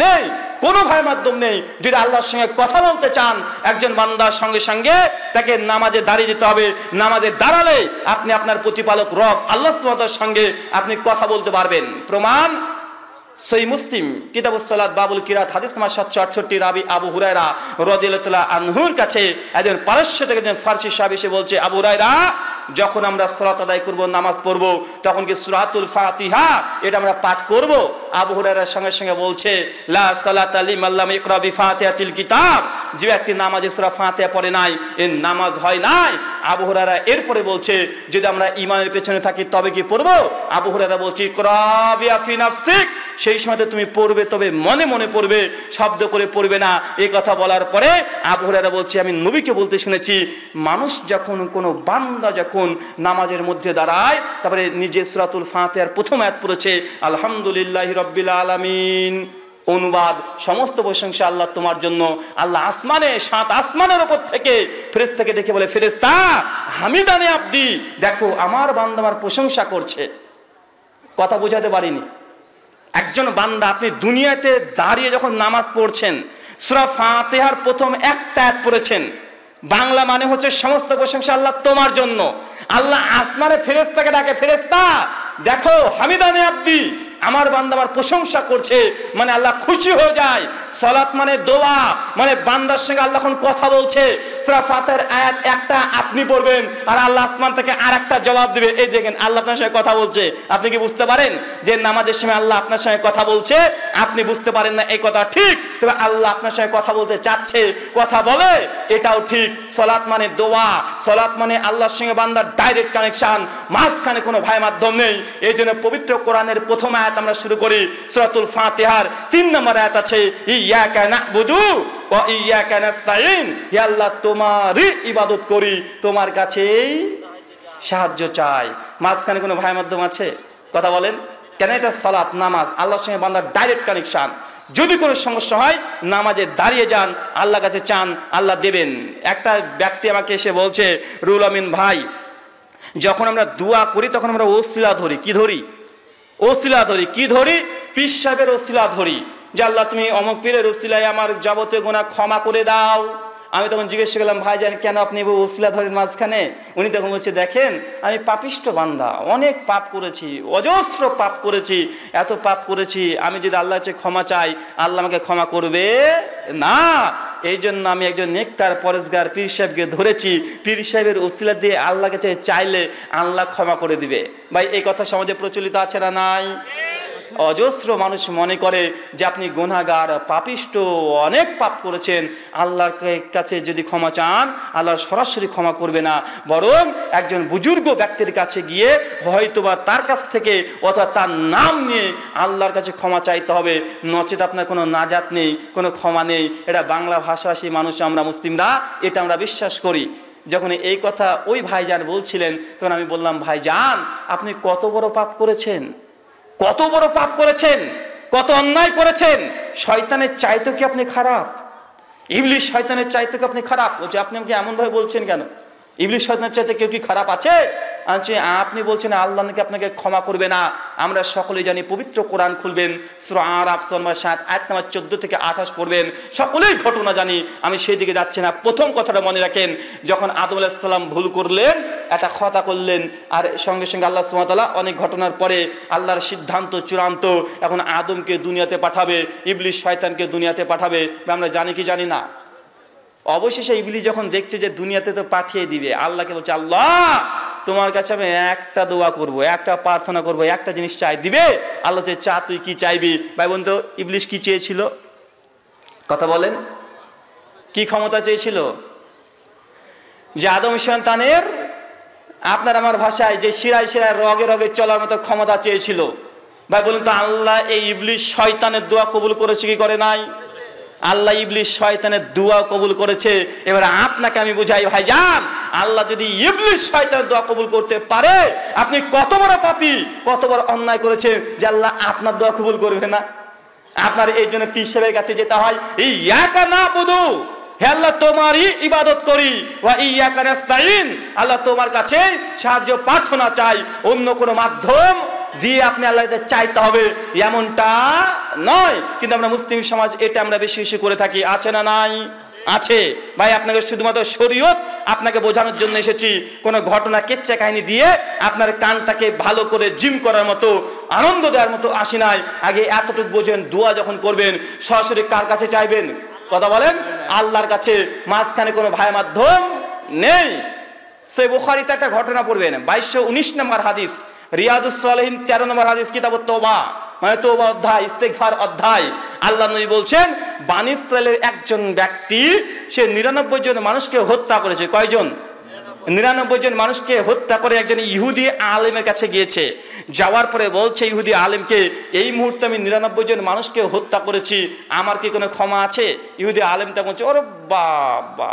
নেই, কোনো ভাই মাধ্যম নেই। যদি আল্লাহর সঙ্গে কথা বলতে চান একজন বান্দার সঙ্গে সঙ্গে তাকে নামাজে দাঁড়িয়ে যেতে হবে। নামাজে দাঁড়ালে আপনি আপনার প্রতিপালক রব আল্লাহ সুবহানাহু ওয়া তাআলার সঙ্গে আপনি কথা বলতে পারবেন। প্রমাণ সহিহ মুসলিম কিতাবুস সালাত বাবুল কিরাত হাদিস নাম্বার 768, রাবি আবু হুরায়রা রাদিয়াল্লাহু তাআলা আনহুর কাছে একজন পারস্য থেকে একজন ফারসি সাহাবী এসে বলছে, আবু হুরায়রা, যখন আমরা সালাত আদায় করব, নামাজ পড়ব, তখন কি সূরাতুল ফাতিহা এটা আমরা পাঠ করব? আবু হুরায়রার সঙ্গে সঙ্গে বলছে, লা সালাতা লিমান লাম ইকরা বিফাতিহাতিল কিতাব, যে ব্যক্তি নামাজে সূরা ফাতিহা পড়ে নাই এর নামাজ হয় নাই। আবু হুরায়রা এরপরে বলছে, যদি আমরা ঈমানের পেছনে থাকি তবে কি পড়ব? আবু হুরায়রা বলছে, ইকরা বিফি নাফসিক, সেই সময় তুমি পড়বে, তবে মনে মনে পড়বে, শব্দ করে পড়বে না। এই কথা বলার পরে আবু হুরায়রা বলছে, আমি নবীকে বলতে শুনেছি, মানুষ যখন কোনো বান্দা যখন নামাজের মধ্যে দাঁড়ায় তারপরে নিজে সূরাতুল ফাতিহার প্রথম আয়াত পড়েছে, আলহামদুলিল্লাহি রাব্বিল আলামিন, অনুবাদ সমস্ত প্রশংসা আল্লাহ তোমার জন্য। আল্লাহ আসমানে, 7 আসমানের উপর থেকে ফেরেশতাকে ডেকে বলে, ফেরেশতা হামিদানে আব্দি, দেখো আমার বান্দা আমার প্রশংসা করছে। কথা বোঝাতে পারিনি। একজন বান্দা আপনি দুনিয়াতে দাঁড়িয়ে যখন নামাজ পড়ছেন, সূরা ফাতিহার প্রথম একটা আয়াত পড়েছেন, বাংলা মানে হচ্ছে সমস্ত প্রশংসা আল্লাহ তোমার জন্য। আল্লাহ আসমানে ফেরেশতাকে ডাকে, ফেরেশতা দেখো হামিদানে আব্দি, আমার বান্দা আমার প্রশংসা করছে, মানে আল্লাহ খুশি হয়ে যায়। সালাত মানে দোয়া, মানে বান্দার সঙ্গে আল্লাহ এখন কথা বলছে। সূরা ফাতিহার আয়াত একটা আপনি পড়বেন আর আল্লাহ আসমান থেকে আরেকটা জবাব দিবে। এই দেখেন আল্লাহ আপনার সঙ্গে কথা বলছে। আপনি কি বুঝতে পারেন যে নামাজের সময় আল্লাহ আপনার সঙ্গে কথা বলছে? আপনি বুঝতে পারেন না, এই কথা ঠিক, তবে আল্লাহ আপনার সঙ্গে কথা বলতে চাচ্ছে, কথা বলে, এটাও ঠিক। সালাত মানে দোয়া, সালাত মানে আল্লাহর সঙ্গে বান্দার ডাইরেক্ট কানেকশন, মাঝখানে কোনো ভাই মাধ্যম নেই। এই জন্য পবিত্র কোরআনের প্রথম আয়াত আমরা শুরু করি, সূরাতুল ফাতিহার 3 নম্বর আয়াত আছে, ইয়াকা না'বুদু ওয়া ইয়াকা নাস্তাইন, হে আল্লাহ তোমারই ইবাদত করি, তোমার কাছেই সাহায্য চাই। মাঝখানে কোনো ভাই মাধ্যম আছে? কথা বলেন কেন? এটা সালাত, নামাজ, আল্লাহর সঙ্গে বান্দার ডাইরেক্ট কানেকশন। যদি কোনো সমস্যা হয় নামাজে দাঁড়িয়ে যান, আল্লাহর কাছে চান, আল্লাহ দেবেন। একটা ব্যক্তি আমাকে এসে বলছে, রুহুল আমিন ভাই, যখন আমরা দোয়া করি তখন আমরা ওসিলা ধরি। কি ধরি? ওসিলা ধরি। কি ধরি? পীর সাহেবের ওসিলা ধরি, যে আল্লাহ তুমি অমুক পীরের ওসিলায় আমার যাবতীয় গুনাহ ক্ষমা করে দাও। আমি তখন জিজ্ঞেস করলাম, ভাই জান কেন আপনি ওসিলা ধরেন মাঝখানে? উনি তখন বলছে, দেখেন আমি পাপিষ্ট বান্দা, অনেক পাপ করেছি, অজস্র পাপ করেছি, এত পাপ করেছি, আমি যদি আল্লাহর কাছে ক্ষমা চাই আল্লাহ আমাকে ক্ষমা করবে না। এই জন্য আমি একজন নেককার পরেজগার পীর সাহেবকে ধরেছি, পীর সাহেবের ওসিলা দিয়ে আল্লাহর কাছে চাইলে আল্লাহ ক্ষমা করে দিবে। ভাই এই কথা সমাজে প্রচলিত আছে না নাই? অজস্র মানুষ মনে করে যে আপনি গুনাহগার, পাপিষ্ট, অনেক পাপ করেছেন, আল্লাহর কাছে যদি ক্ষমা চান আল্লাহ সরাসরি ক্ষমা করবে না, বরং একজন বুজুর্গ ব্যক্তির কাছে গিয়ে হয়তোবা তার কাছ থেকে অথবা তার নাম নিয়ে আল্লাহর কাছে ক্ষমা চাইতে হবে, নচেত আপনার কোনো নাজাত নেই, কোনো ক্ষমা নেই। এটা বাংলা ভাষাভাষী মানুষ আমরা মুসলিমরা এটা আমরা বিশ্বাস করি। যখন এই কথা ওই ভাইজান বলছিলেন তখন আমি বললাম, ভাইজান আপনি কত বড় পাপ করেছেন, কত বড় পাপ করেছেন, কত অন্যায় করেছেন। শয়তানের চাইতে কি আপনি খারাপ? ইবলিস শয়তানের চাইতে কি আপনি খারাপ? বলছে আপনি আমাকে এমনভাবে বলছেন কেন? ইবলিস শয়তানের চাইতে কেউ কি খারাপ আছে? আপনি বলছেন আল্লাহ নাকি আপনাকে ক্ষমা করবে না। আমরা সকলেই জানি, পবিত্র কোরআন খুলবেন, সূরা আরাফ 7 আয়াত নাম্বার 14 থেকে 28 পড়বেন, সকলেই ঘটনা জানি, আমি সেই দিকে যাচ্ছি না। প্রথম কথাটা মনে রাখেন, যখন আদম আলাইহিস সালাম ভুল করলেন, একটা খতা করলেন, আর সঙ্গে সঙ্গে আল্লাহ সুবহানাহু ওয়া তাআলা অনেক ঘটনার পরে আল্লাহর সিদ্ধান্ত চূড়ান্ত, এখন আদমকে দুনিয়াতে পাঠাবে, ইবলিস শয়তানকে দুনিয়াতে পাঠাবে। আমরা জানি কি জানি না? অবশেষে ইবলিস যখন দেখছে যে দুনিয়াতে তো পাঠিয়ে দিবে, আল্লাহকে বলছে, আল্লাহ তোমার কাছে আমি একটা দোয়া করব, একটা প্রার্থনা করব, একটা জিনিস চাই, দিবে? আল্লাহ বলছে, চা, তুই কি চাইবি? ভাই বন্ধু, ইবলিস কি চেয়েছিল? কথা বলেন, কি ক্ষমতা চেয়েছিল? যে আদম সন্তানের আপনার আমার ভাষায় যে শিরায় শিরায় রগে রগে চলার মতো ক্ষমতা চেয়েছিল, ভাই বলুন তো আল্লাহ এই ইবলিস শয়তানের দোয়া কবুল করেছে কি করে নাই? আল্লাহ ইবলিস শয়তানের দোয়া কবুল করেছে। এবার আপনাকে আমি বুঝাই ভাইজান, আল্লাহ যদি ইবলিস শয়তানের দোয়া কবুল করতে পারে, আপনি কত বড় পাপী, কত বড় অন্যায় করেছেন যে আল্লাহ আপনার দোয়া কবুল করবে না? আপনার এই জন্য পীর সাহেবের কাছে যেতে হয়। ইয়াকা নাবুদু, হে আল্লাহ তোমারই ইবাদত করি, ওয়া ইয়াকা নাস্তাইন, আল্লাহ তোমার কাছে সাহায্য প্রার্থনা চাই, অন্য কোনো মাধ্যম দিয়ে আপনি আল্লাহর কাছে চাইতে হবে এমনটা নয়। কিন্তু আমরা মুসলিম সমাজ এটা আমরা বেশি বেশি করে থাকি। আছে না নাই? আছে। ভাই আপনাকে শুধুমাত্র শরীয়ত আপনাকে বোঝানোর জন্য এসেছি, কোনো ঘটনা কেচ্চা কাহিনী দিয়ে আপনার কানটাকে ভালো করে জিম করার মতো, আনন্দ দেওয়ার মতো আসি নাই। আগে এতটুকু বোঝেন, দোয়া যখন করবেন সরাসরি কার কাছে চাইবেন? কথা বলেন, আল্লাহর কাছে। মাঝখানে কোনো ভাই মাধ্যম নেই। সহিহ বুখারীতে একটা ঘটনা পড়বেন, 2219 নম্বর হাদিস, রিয়াদুস সালিহিন 13 নম্বর হাদিস, কিতাবুত তওবা, মানে তওবা অধ্যায়, ইস্তিগফার অধ্যায়। আল্লাহ নবী বলছেন, বনী ইসরাইলের একজন ব্যক্তি সে 99 জন মানুষকে হত্যা করেছে। কয়জন? 99 জন মানুষকে হত্যা করে একজন ইহুদি আলেমের কাছে গিয়েছে। যাওয়ার পরে বলছে ইহুদি আলেমকে, এই মুহূর্তে আমি 99 জন মানুষকে হত্যা করেছি, আমার কি কোনো ক্ষমা আছে? ইহুদি আলেমটা বলছে, ওরে বাবা,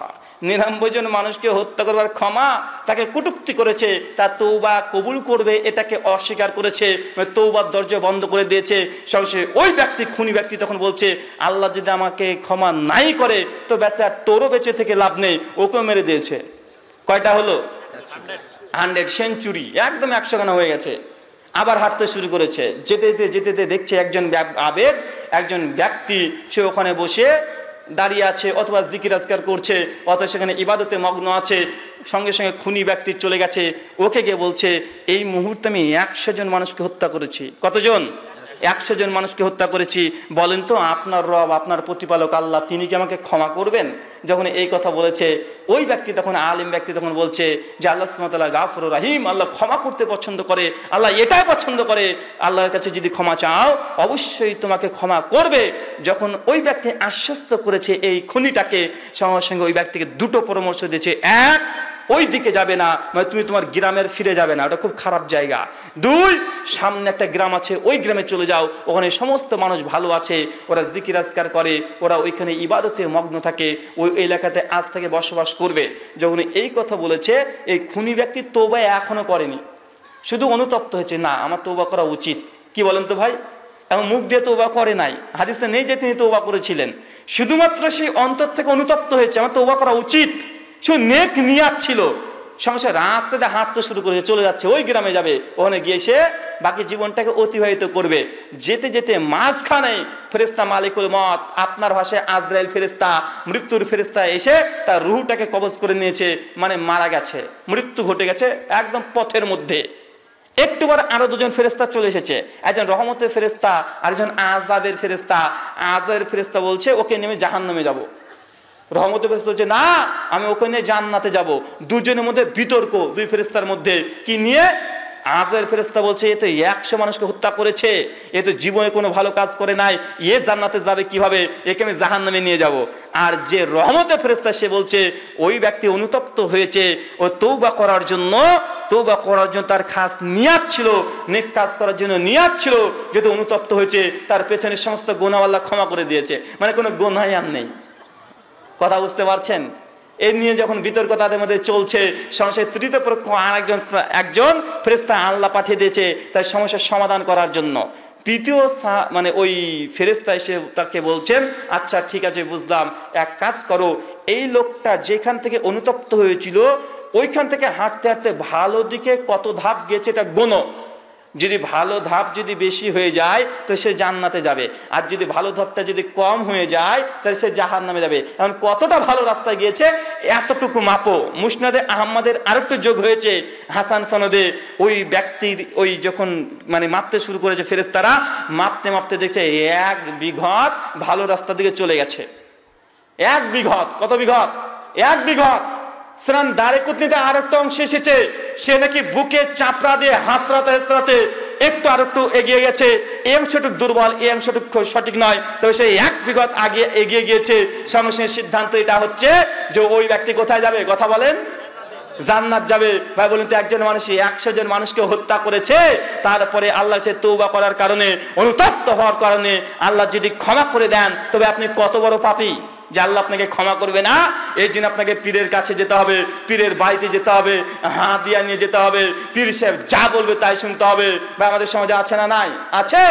99 জন মানুষকে হত্যা করবার ক্ষমা? তাকে কটূক্তি করেছে, তার তওবা কবুল করবে এটাকে অস্বীকার করেছে, তওবার দরজা বন্ধ করে দিয়েছে। সঙ্গে ওই ব্যক্তি, খুনি ব্যক্তি তখন বলছে, আল্লাহ যদি আমাকে ক্ষমা নাই করে তো বেচার তোরও বেঁচে থেকে লাভ নেই, ওকেও মেরে দিয়েছে। কয়টা হলো? 100 সেঞ্চুরি, একদম 100 খানা হয়ে গেছে। আবার হাঁটতে শুরু করেছে। যেতে যেতে যেতে যেতে দেখছে একজন আবেদ, একজন ব্যক্তি, সে ওখানে বসে দাঁড়িয়ে আছে অথবা জিকির আজকার করছে অথবা সেখানে ইবাদতে মগ্ন আছে। সঙ্গে সঙ্গে খুনি ব্যক্তি চলে গেছে, ওকে গিয়ে বলছে, এই মুহূর্তে আমি 100 জন মানুষকে হত্যা করেছি। কতজন? 100 জন মানুষকে হত্যা করেছি। বলেন তো আপনার রব, আপনার প্রতিপালক আল্লাহ, তিনি কি আমাকে ক্ষমা করবেন? যখন এই কথা বলেছে ওই ব্যক্তি, তখন আলিম ব্যক্তি তখন বলছে যে আল্লাহ সুবহানাহু ওয়া তাআলা গাফুরুর রহিম, আল্লাহ ক্ষমা করতে পছন্দ করে, আল্লাহ এটাই পছন্দ করে, আল্লাহর কাছে যদি ক্ষমা চাও অবশ্যই তোমাকে ক্ষমা করবে। যখন ওই ব্যক্তি আশ্বস্ত করেছে এই খুনিটাকে, সঙ্গে সঙ্গে ওই ব্যক্তিকে দুটো পরামর্শ দিয়েছে। এক, ওই দিকে যাবে না, মানে তুমি তোমার গ্রামের ফিরে যাবে না, ওটা খুব খারাপ জায়গা। 2, সামনে একটা গ্রাম আছে, ওই গ্রামে চলে যাও, ওখানে সমস্ত মানুষ ভালো আছে, ওরা জিকির আজকার করে, ওরা ওইখানে ইবাদতে মগ্ন থাকে, ওই এলাকাতে আজ থেকে বসবাস করবে। যখন এই কথা বলেছে, এই খুনি ব্যক্তি তওবা এখনো করেনি, শুধু অনুতপ্ত হয়েছে, না আমার তওবা করা উচিত। কি বলেন তো ভাই? এবং মুখ দিয়ে তওবা করে নাই, হাদিসে নেই যে তিনি তওবা করেছিলেন, শুধুমাত্র সেই অন্তর থেকে অনুতপ্ত হয়েছে আমার তওবা করা উচিত। সে নেক নিয়াত ছিল। সংসার রাস্তাতে হাঁটতে শুরু করেছে, চলে যাচ্ছে, ওই গ্রামে যাবে, ওখানে গিয়ে সে বাকি জীবনটাকে অতিবাহিত করবে। যেতে যেতে মাঝখানে ফেরেশতা মালিকুল মত, আপনার ভাষায় আজরাইল ফেরেশতা, মৃত্যুর ফেরেশতা এসে তার রূহটাকে কবজ করে নিয়েছে, মানে মারা গেছে, মৃত্যু ঘটে গেছে একদম পথের মধ্যে। একটু পর আরো 2 জন ফেরেশতা চলে এসেছে, একজন রহমতের ফেরেশতা, আরেকজন আযাবের ফেরেশতা। আযাবের ফেরেশতা বলছে, ওকে নেমে জাহান্নামে যাব। রহমতের ফেরেশতা বলছে, না আমি ওখানে জান্নাতে যাব। দুজনের মধ্যে বিতর্ক, 2 ফেরেশতার মধ্যে। কি নিয়ে? আযাবের ফেরেশতা বলছে, এ তো 100 মানুষকে হত্যা করেছে, এ তো জীবনে কোনো ভালো কাজ করে নাই, এ জান্নাতে যাবে কিভাবে, একে আমি জাহান্নামে নিয়ে যাব। আর যে রহমতের ফেরেশতা সে বলছে, ওই ব্যক্তি অনুতপ্ত হয়েছে, ও তওবা করার জন্য তার খাস নিয়াত ছিল, নেক কাজ করার জন্য নিয়াত ছিল, যেহেতু অনুতপ্ত হয়েছে তার পেছনের সমস্ত গুনাহ আল্লাহ ক্ষমা করে দিয়েছে, মানে কোনো গুনাহই আর নেই। কথা বুঝতে পারছেন? এই নিয়ে যখন বিতর্ক তাদের মধ্যে চলছে, সমস্যার তৃতীয় পক্ষ একজন ফেরেশতা আল্লাহ পাঠিয়ে দিয়েছে তার সমস্যার সমাধান করার জন্য। তৃতীয় মানে ওই ফেরেশতা এসে তাকে বলছেন, আচ্ছা ঠিক আছে বুঝলাম, এক কাজ করো, এই লোকটা যেখান থেকে অনুতপ্ত হয়েছিল ওইখান থেকে হাঁটতে হাঁটতে ভালো দিকে কত ধাপ গেছে এটা গোনো। যদি ভালো ধাপ যদি বেশি হয়ে যায় তো সে জান্নাতে যাবে, আর যদি ভালো ধাপটা যদি কম হয়ে যায় তাহলে সে জাহান্নামে যাবে। এখন কতটা ভালো রাস্তায় গিয়েছে এতটুকু মাপো। মুসনাদে আহমদের আরেকটু যোগ হয়েছে হাসান সনদে, ওই ব্যক্তির ওই যখন মানে মাপতে শুরু করেছে ফেরেশতারা, মাপতে মাপতে দেখছে 1 বিঘত ভালো রাস্তার দিকে চলে গেছে। 1 বিঘত, কত বিঘত? 1 বিঘত। সুনান দারিকুতনিতে আরেকটা অংশ এসেছে, সে নাকি বুকে চাপড়া দিয়ে হাসরাতে হাসরাতে একটু আরেকটু এগিয়ে গেছে, এই অংশটুক দুর্বল, এই অংশটুক সঠিক নয়, তবে সে 1 বিঘত আগে এগিয়ে গিয়েছে। সমস্যার সিদ্ধান্ত এটা হচ্ছে যে ওই ব্যক্তি কোথায় যাবে? কথা বলেন, জান্নাত যাবে। ভাই বলুন তো, একজন মানুষ 100 জন মানুষকে হত্যা করেছে, তারপরে আল্লাহ যে তওবা করার কারণে, অনুতপ্ত হওয়ার কারণে আল্লাহ যদি ক্ষমা করে দেন, তবে আপনি কত বড় পাপী যে আল্লাহ আপনাকে ক্ষমা করবে না। এই জন্য আপনাকে পীরের কাছে যেতে হবে, পীরের বাড়িতে যেতে হবে, হাদিয়া নিয়ে যেতে হবে, পীর সাহেব যা বলবে তাই শুনতে হবে। ভাই আমাদের সমাজে আছে না নাই? আছে।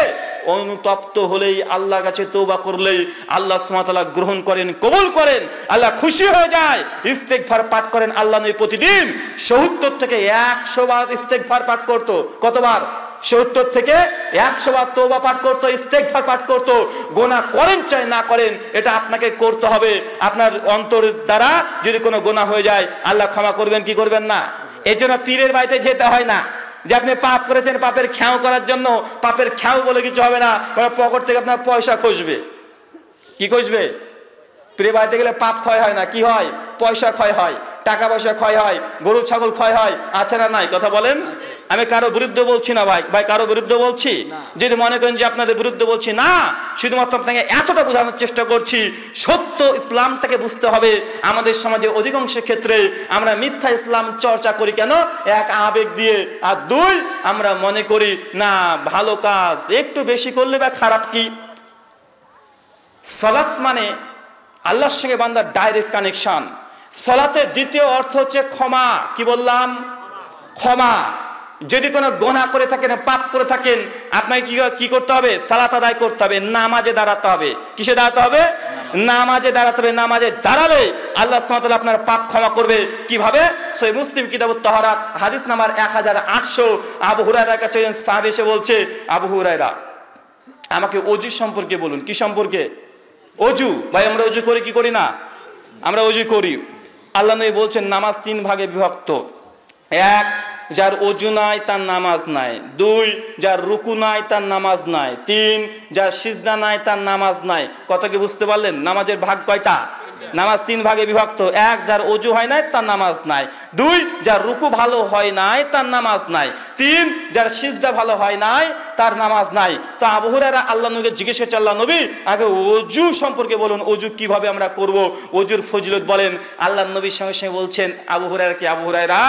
অনুতপ্ত হলেই, আল্লাহর কাছে তওবা করলেই আল্লাহ সুবহানাহু ওয়া তাআলা গ্রহণ করেন, কবুল করেন, আল্লাহ খুশি হয়ে যায়। ইস্তেগফার পাঠ করেন। আল্লাহ নবী প্রতিদিন 70 থেকে 100 বার ইস্তেগফার পাঠ করতো। কতবার? 70 থেকে 100 বার তওবা পাঠ করতো, ইস্তেগফার পাঠ করতো। গুনাহ করেন চাই না করেন, এটা আপনাকে করতে হবে। আপনার অন্তরের দ্বারা যদি কোনো গুনাহ হয়ে যায়, আল্লাহ ক্ষমা করবেন কি করবেন না? এই জন্য পীরের বাড়িতে যেতে হয় না যে আপনি পাপ করেছেন, পাপের খেয়াও করার জন্য। পাপের খেয়াও বলে কিছু হবে না, পকেট থেকে আপনার পয়সা খসবে। কি খসবে? পীরের বাড়িতে গেলে পাপ ক্ষয় হয় না, কি হয়? পয়সা ক্ষয় হয়, টাকা পয়সা ক্ষয় হয়, গরু ছাগল ক্ষয় হয়। আছে না নাই? কথা বলেন। আমি কারো বিরুদ্ধে বলছি না ভাই, কারো বিরুদ্ধে বলছি যদি মনে করেন যে আপনাদের বিরুদ্ধে বলছি না, শুধুমাত্র আপনাকে এতটা বোঝানোর চেষ্টা করছি, সত্য ইসলামটাকে বুঝতে হবে। আমাদের সমাজে অধিকাংশ ক্ষেত্রে আমরা মিথ্যা ইসলাম চর্চা করি কেন? এক, আবেগ দিয়ে, আর 2, আমরা মনে করি না ভালো কাজ একটু বেশি করলে বা খারাপ কি। সালাত মানে আল্লাহর সঙ্গে বান্দার ডাইরেক্ট কানেকশন। সালাতের দ্বিতীয় অর্থ হচ্ছে ক্ষমা। কি বললাম? ক্ষমা। যদি কোনো গুনাহ করে থাকেন, পাপ করে থাকেন, আপনাকে কি করতে হবে? সালাত আদায় করতে হবে, নামাজে দাঁড়াতে হবে। কিসে দাঁড়াতে হবে? নামাজে দাঁড়াতে হবে। নামাজে দাঁড়ালে আল্লাহ সুবহানাহু ওয়া তাআলা আপনার পাপ ক্ষমা করবে। কিভাবে? সহিহ মুসলিম কিতাবুত তাহারাত হাদিস নাম্বার 1800, আবু হুরায়রার কাছে একজন সাহাবী এসে বলছে, আবু হুরায়রা আমাকে ওযু সম্পর্কে বলুন। কি সম্পর্কে? ওযু। ভাই আমরা ওযু করি কি করি না? আমরা ওযু করি। আল্লাহ নবী বলছেন নামাজ 3 ভাগে বিভক্ত। 1, যার ওযু নাই তার নামাজ নাই। 2, যার রুকু নাই তার নামাজ নাই। 3, যার সিজদা নাই তার নামাজ নাই। কত কি বুঝতে পারলেন? নামাজের ভাগ কয়টা? নামাজ 3 ভাগে বিভক্ত। 1, যার ওযু হয় নাই তার নামাজ নাই। 2, যার রুকু ভালো হয় নাই তার নামাজ নাই। 3, যার সিজদা ভালো হয় নাই তার নামাজ নাই। তো আবু হুরায়রা আল্লাহ নবীকে জিজ্ঞেস করছে, আল্লাহ নবী আগে ওযু সম্পর্কে বলুন, ওযু কিভাবে আমরা করব, ওযুর ফজিলত বলেন। আল্লাহ নবীর সঙ্গে সঙ্গে বলছেন আবু হুরায়রা কি, আবু হুরায়রা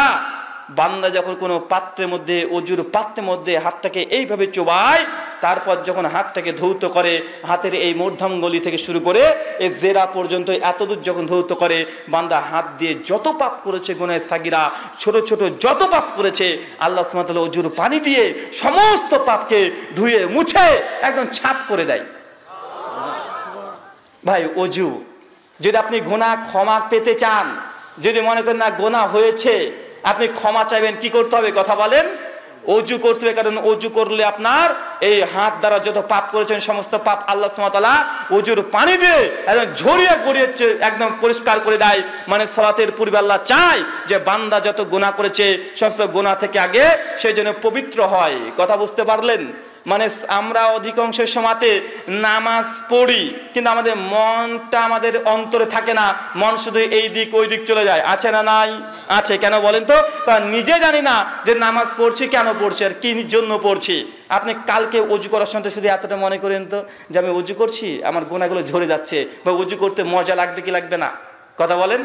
বান্দা যখন কোনো পাত্রের মধ্যে, ওযুর পাত্রের মধ্যে হাতটাকে এইভাবে চোবায়, তারপর যখন হাতটাকে ধৌত করে, হাতের এই মধ্যমঙ্গলি থেকে শুরু করে এই জেরা পর্যন্ত এতদূর যখন ধৌত করে, বান্দা হাত দিয়ে যত পাপ করেছে, গুনাহে সাগিরা ছোট ছোট যত পাপ করেছে, আল্লাহ সুবহানাহু ওয়া তাআলা ওযুর পানি দিয়ে সমস্ত পাপকে ধুয়ে মুছে একদম ছাপ করে দেয়। ভাই ওযু, যদি আপনি গুনাহ ক্ষমা পেতে চান, যদি মনে করেন না গুনাহ হয়েছে, আপনি ক্ষমা চাইবেন, কি করতে হবে? কথা বলেন। ওযু করতে হবে। কারণ ওযু করলে আপনার এই হাত দ্বারা যত পাপ করেছেন সমস্ত পাপ আল্লাহ সুবহানাহু ওয়া তাআলা ওযুর পানি দিয়ে একদম ঝরিয়ে গড়িয়ে একদম পরিষ্কার করে দেয়। মানে সালাতের পূর্বে আল্লাহ চায় যে বান্দা যত গুনাহ করেছে সমস্ত গুনাহ থেকে আগে সেই জন্য পবিত্র হয়। কথা বুঝতে পারলেন? মানে আমরা অধিকাংশ সময়তে নামাজ পড়ি, কিন্তু আমাদের মনটা আমাদের অন্তরে থাকে না, মন শুধু এই দিক ওই দিক চলে যায়। আছে না নাই? আছে। কেন বলেন তো? নিজে জানি না যে নামাজ পড়ছি, কেন পড়ছি, আর কি জন্য পড়ছি। আপনি কালকে ওযু করার সময় শুধু এতটা মনে করেন তো যে আমি ওযু করছি, আমার গুনাহগুলো ঝরে যাচ্ছে, বা ওযু করতে মজা লাগবে কি লাগবে না? কথা বলেন।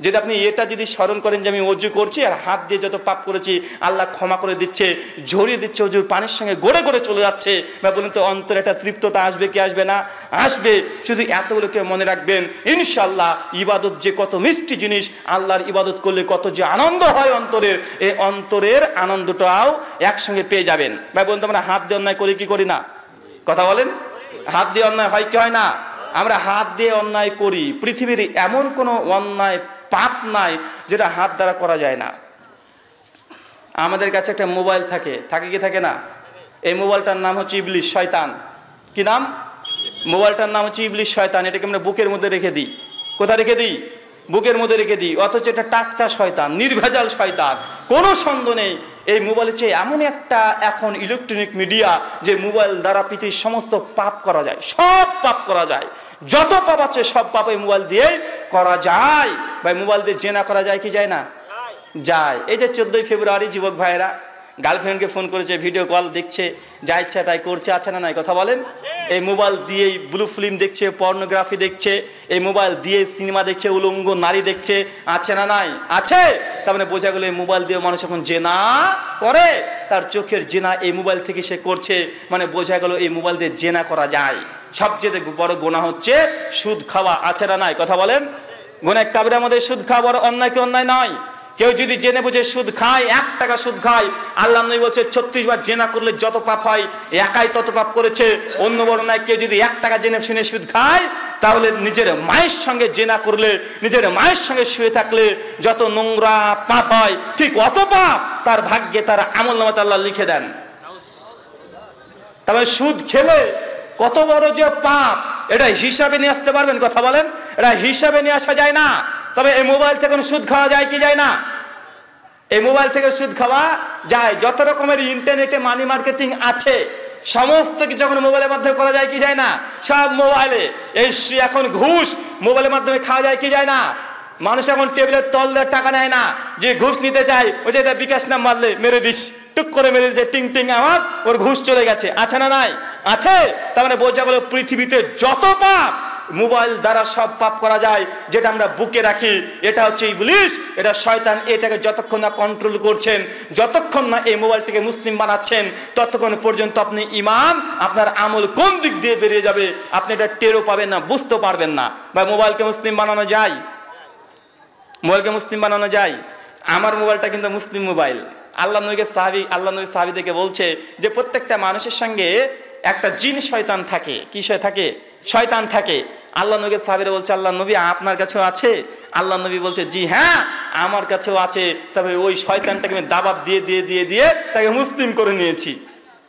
যদি আপনি এটা যদি স্মরণ করেন যে আমি ওযু করছি আর হাত দিয়ে যত পাপ করেছি আল্লাহ ক্ষমা করে দিচ্ছে, ঝরিয়ে দিচ্ছে, ওযুর পানির সঙ্গে গড়ে গড়ে চলে যাচ্ছে, বা বলুন তো অন্তরে একটা তৃপ্ততা আসবে কি আসবে না? আসবে। শুধু এতগুলোকে মনে রাখবেন, ইনশাআল্লাহ ইবাদত যে কত মিষ্টি জিনিস, আল্লাহর ইবাদত করলে কত যে আনন্দ হয় অন্তরের, এই অন্তরের আনন্দটাও একসঙ্গে পেয়ে যাবেন। ভাই বলুন তো আমরা হাত দিয়ে অন্যায় করি কি করি না? কথা বলেন। হাত দিয়ে অন্যায় হয় কি হয় না? আমরা হাত দিয়ে অন্যায় করি। পৃথিবীর এমন কোনো অন্যায় পাপ নাই যেটা হাত দ্বারা করা যায় না। আমাদের কাছে একটা মোবাইল থাকে কি থাকে না? এই মোবাইলটার নাম হচ্ছে ইবলিস, শয়তান। কি নাম? মোবাইলটার নাম হচ্ছে ইবলিস, শয়তান। এটাকে আমরা বুকের মধ্যে রেখে দিই। কোথায় রেখে দিই? বুকের মধ্যে রেখে দিই। অথচ এটা টাটকা শয়তান, নির্ভেজাল শয়তান, কোনো সন্দেহ নেই। এই মোবাইলের চেয়ে এমন একটা এখন ইলেকট্রনিক মিডিয়া যে মোবাইল দ্বারা পৃথিবীর সমস্ত পাপ করা যায়, সব পাপ করা যায়। যত পাপ আছে সব পাপ এই মোবাইল দিয়েই করা যায়। ভাই মোবাইল দিয়ে জেনা করা যায় কি যায় না? যায়। এই যে 14ই ফেব্রুয়ারি যুবক ভাইয়েরা গার্লফ্রেন্ডকে ফোন করেছে, ভিডিও কল দেখছে, যা ইচ্ছা তাই করছে। আছে না নাই? কথা বলেন। এই মোবাইল দিয়েই ব্লু ফিল্ম দেখছে, পর্নোগ্রাফি দেখছে, এই মোবাইল দিয়ে সিনেমা দেখছে, উলঙ্গ নারী দেখছে। আছে না নাই? আছে। তার মানে বোঝা গেল এই মোবাইল দিয়ে মানুষ এখন জেনা করে, তার চোখের জেনা এই মোবাইল থেকে সে করছে, মানে বোঝা গেল এই মোবাইল দিয়ে জেনা করা যায়। সবচেয়ে বড় গুনাহ হচ্ছে সুদ খাওয়া, আছে না নাই? কথা বলেন। গুনাহ কাবিরার মধ্যে সুদ খাওয়া বড় অন্যায় কি অন্যায় নয়? কেউ যদি জেনে বুঝে সুদ খায়, 1 টাকা সুদ খায়, আল্লাহ নবী বলছে 36 বার জেনা করলে যত পাপ হয় একাই তত পাপ করেছে। অন্য বর্ণনায় কেউ যদি 1 টাকা জেনে শুনে সুদ খায়, তাহলে নিজের মায়ের সঙ্গে জেনা করলে, নিজের মায়ের সঙ্গে শুয়ে থাকলে যত নোংরা পাপ হয় ঠিক অত পাপ তার ভাগ্যে, তার আমলনামাতে আল্লাহ লিখে দেন। তবে সুদ খেলে কত বড় যে পাপ, এটা হিসাবে নিয়ে আসতে পারবেন? কথা বলেন। এটা হিসাবে নিয়ে আসা যায় না। তবে এই মোবাইল থেকে সুদ খাওয়া যায় কি যায় না? এই মোবাইল থেকে সুদ খাওয়া যায়। যত রকমের ইন্টারনেটে মানি মার্কেটিং আছে সমস্ত কিছু যখন মোবাইলের মাধ্যমে করা যায় কি যায় না? সব মোবাইলে। এই এখন ঘুষ মোবাইলের মাধ্যমে খাওয়া যায় কি যায় না? মানুষ এখন টেবিলের তল দিয়ে টাকা নেয় না, যে ঘুষ নিতে চায় ওই যে বিকাশ নাম মারলে মেরে দিস, টুক করে মেরে দিচ্ছে, টিং টিং আওয়াজ, ওর ঘুষ চলে গেছে। আছে না নাই? আছে। তার মানে বোঝা গেল পৃথিবীতে যত পাপ মোবাইল দ্বারা সব পাপ করা যায়, যেটা আমরা বুকে রাখি এটা হচ্ছে ইবলিস, এটা শয়তান। এটাকে যতক্ষণ না কন্ট্রোল করছেন, যতক্ষণ না এই মোবাইলটাকে মুসলিম বানাচ্ছেন, ততক্ষণ পর্যন্ত আপনি ইমান, আপনার আমল কোন দিক দিয়ে বেরিয়ে যাবে আপনি এটা টেরও পাবেন না, বুঝতে পারবেন না। বা মোবাইলকে মুসলিম বানানো যায়? মোবাইলকে মুসলিম বানানো যায়? আমার মোবাইলটা কিন্তু মুসলিম মোবাইল। আল্লাহ নবীকে সাহাবীদেরকে বলছে যে প্রত্যেকটা মানুষের সঙ্গে একটা জিন শয়তান থাকে। কি থাকে? শয়তান থাকে। আল্লাহ নবীকে সাহাবীরা বলছে, আল্লাহ নবী আপনার কাছেও আছে? আল্লাহ নবী বলছে, জি হ্যাঁ আমার কাছেও আছে। তবে ওই শয়তানটাকে আমি দাবাত দিয়ে দিয়ে দিয়ে দিয়ে তাকে মুসলিম করে নিয়েছি।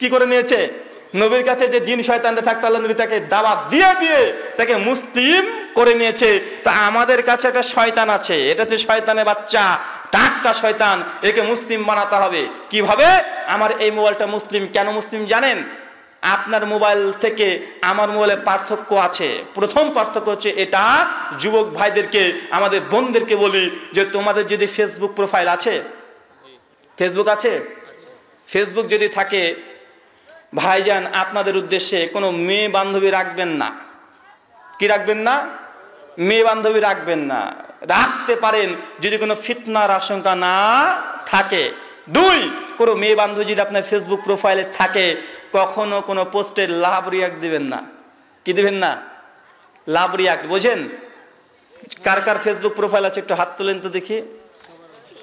কি করে নিয়েছে? নবীর কাছে যে জিন শয়তানটা থাকতো আল্লাহ নবী তাকে দাওয়াত দিয়ে দিয়ে তাকে মুসলিম করে নিয়েছে। তা আমাদের কাছে একটা শয়তান আছে, এটা হচ্ছে শয়তানের বাচ্চা, টাটকা শয়তান। একে মুসলিম বানাতে হবে। কিভাবে? আমার এই মোবাইলটা মুসলিম। কেন মুসলিম জানেন? আপনার মোবাইল থেকে আমার মোবাইলে পার্থক্য আছে। প্রথম পার্থক্য হচ্ছে এটা, যুবক ভাইদেরকে, আমাদের বোনদেরকে বলি যে তোমাদের যদি ফেসবুক প্রোফাইল আছে, ফেসবুক আছে, ফেসবুক যদি থাকে ভাইজান আপনাদের উদ্দেশ্যে কোনো মেয়ে বান্ধবী রাখবেন না। কি রাখবেন না? মেয়ে বান্ধবী রাখবেন না। রাখতে পারেন যদি কোনো ফিতনার আশঙ্কা না থাকে। 2, কোনো মেয়ে বান্ধবী যদি আপনার ফেসবুক প্রোফাইলে থাকে, কখনো কোনো পোস্টে লাভ রিয়াক্ট দিবেন না। কি দিবেন না? Love react. বোঝেন? কার কার ফেসবুক প্রোফাইল আছে একটু হাত তোলেন তো দেখি।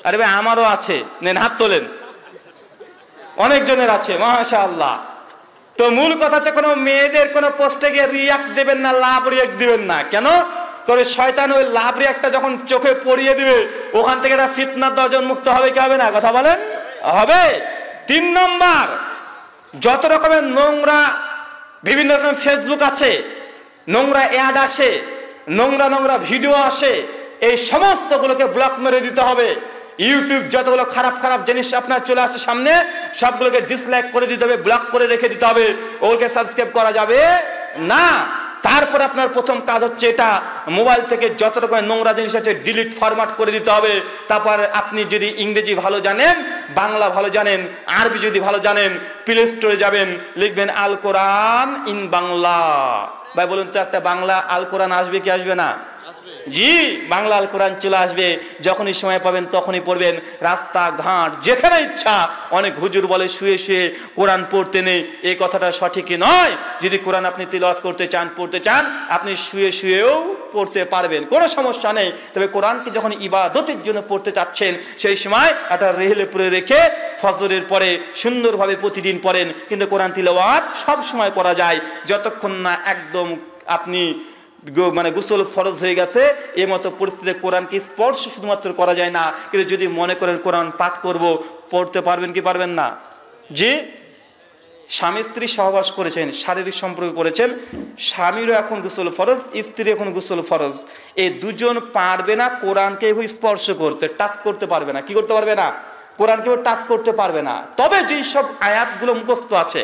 আরে ভাই আমারও আছে, নেন হাত তোলেন। অনেকজনের আছে, মাশাআল্লাহ। তো মূল কথা হচ্ছে কোনো মেয়েদের কোনো পোস্টে গিয়ে রিয়াক্ট দেবেন না, লাভ রিয়াক্ট দিবেন না। কেন? করে শয়তান ওই লাভ রিয়াক্টটা যখন চোখে পড়িয়ে দিবে, ওখান থেকে একটা ফিতনার দর্জন মুক্ত হবে কি হবে না? কথা বলেন। হবে। 3 নম্বর, যত রকমের নোংরা বিভিন্ন রকমের ফেসবুক আছে, নোংরা অ্যাড আসে, নোংরা নোংরা ভিডিও আসে, এই সমস্তগুলোকে ব্লক মেরে দিতে হবে। ইউটিউব যতগুলো খারাপ খারাপ জিনিস আপনার চলে আসে সামনে, সবগুলোকে ডিসলাইক করে দিতে হবে, ব্লক করে রেখে দিতে হবে। ওকে সাবস্ক্রাইব করা যাবে না। তারপর আপনার প্রথম কাজ হচ্ছে এটা, মোবাইল থেকে যত রকমের নোংরা জিনিস আছে ডিলিট ফরম্যাট করে দিতে হবে। তারপর আপনি যদি ইংরেজি ভালো জানেন, বাংলা ভালো জানেন, আরবি যদি ভালো জানেন, প্লে স্টোরে যাবেন, লিখবেন আল কোরআন ইন বাংলা। ভাই বলুন তো একটা বাংলা আল কোরআন আসবে কি আসবে না? জি, বাংলা আল কোরআন চলে আসবে। যখনই সময় পাবেন তখনই পড়বেন। রাস্তাঘাট যেখানে ইচ্ছা, অনেক হুজুর বলে শুয়ে শুয়ে কোরআন পড়তে নেই, এই কথাটা সঠিকই নয়। যদি কোরআন আপনি তিলাওয়াত করতে চান, পড়তে চান, আপনি শুয়ে শুয়েও পড়তে পারবেন, কোনো সমস্যা নেই। তবে কোরআনকে যখন ইবাদতের জন্য পড়তে চাচ্ছেন, সেই সময় একটা রেহেলে পরে রেখে ফজরের পরে সুন্দরভাবে প্রতিদিন পড়েন। কিন্তু কোরআন তিলাওয়াত সব সময় করা যায়, যতক্ষণ না একদম আপনি মানে গোসল ফরজ হয়ে গেছে। এই মতো পরিস্থিতিতে কোরআনকে স্পর্শ শুধুমাত্র করা যায় না। কিন্তু যদি মনে করেন কোরআন পাঠ করব, পড়তে পারবেন কি পারবেন না? জি, স্বামী স্ত্রী সহবাস করেছেন, শারীরিক সম্পর্ক করেছেন, স্বামীরও এখন গোসল ফরজ, স্ত্রী এখন গোসল ফরজ। এই দুজন পারবে না কোরআনকে স্পর্শ করতে, টাচ করতে পারবে না। কি করতে পারবে না? কোরআনকে টাচ করতে পারবে না। তবে যেই সব আয়াতগুলো মুখস্থ আছে,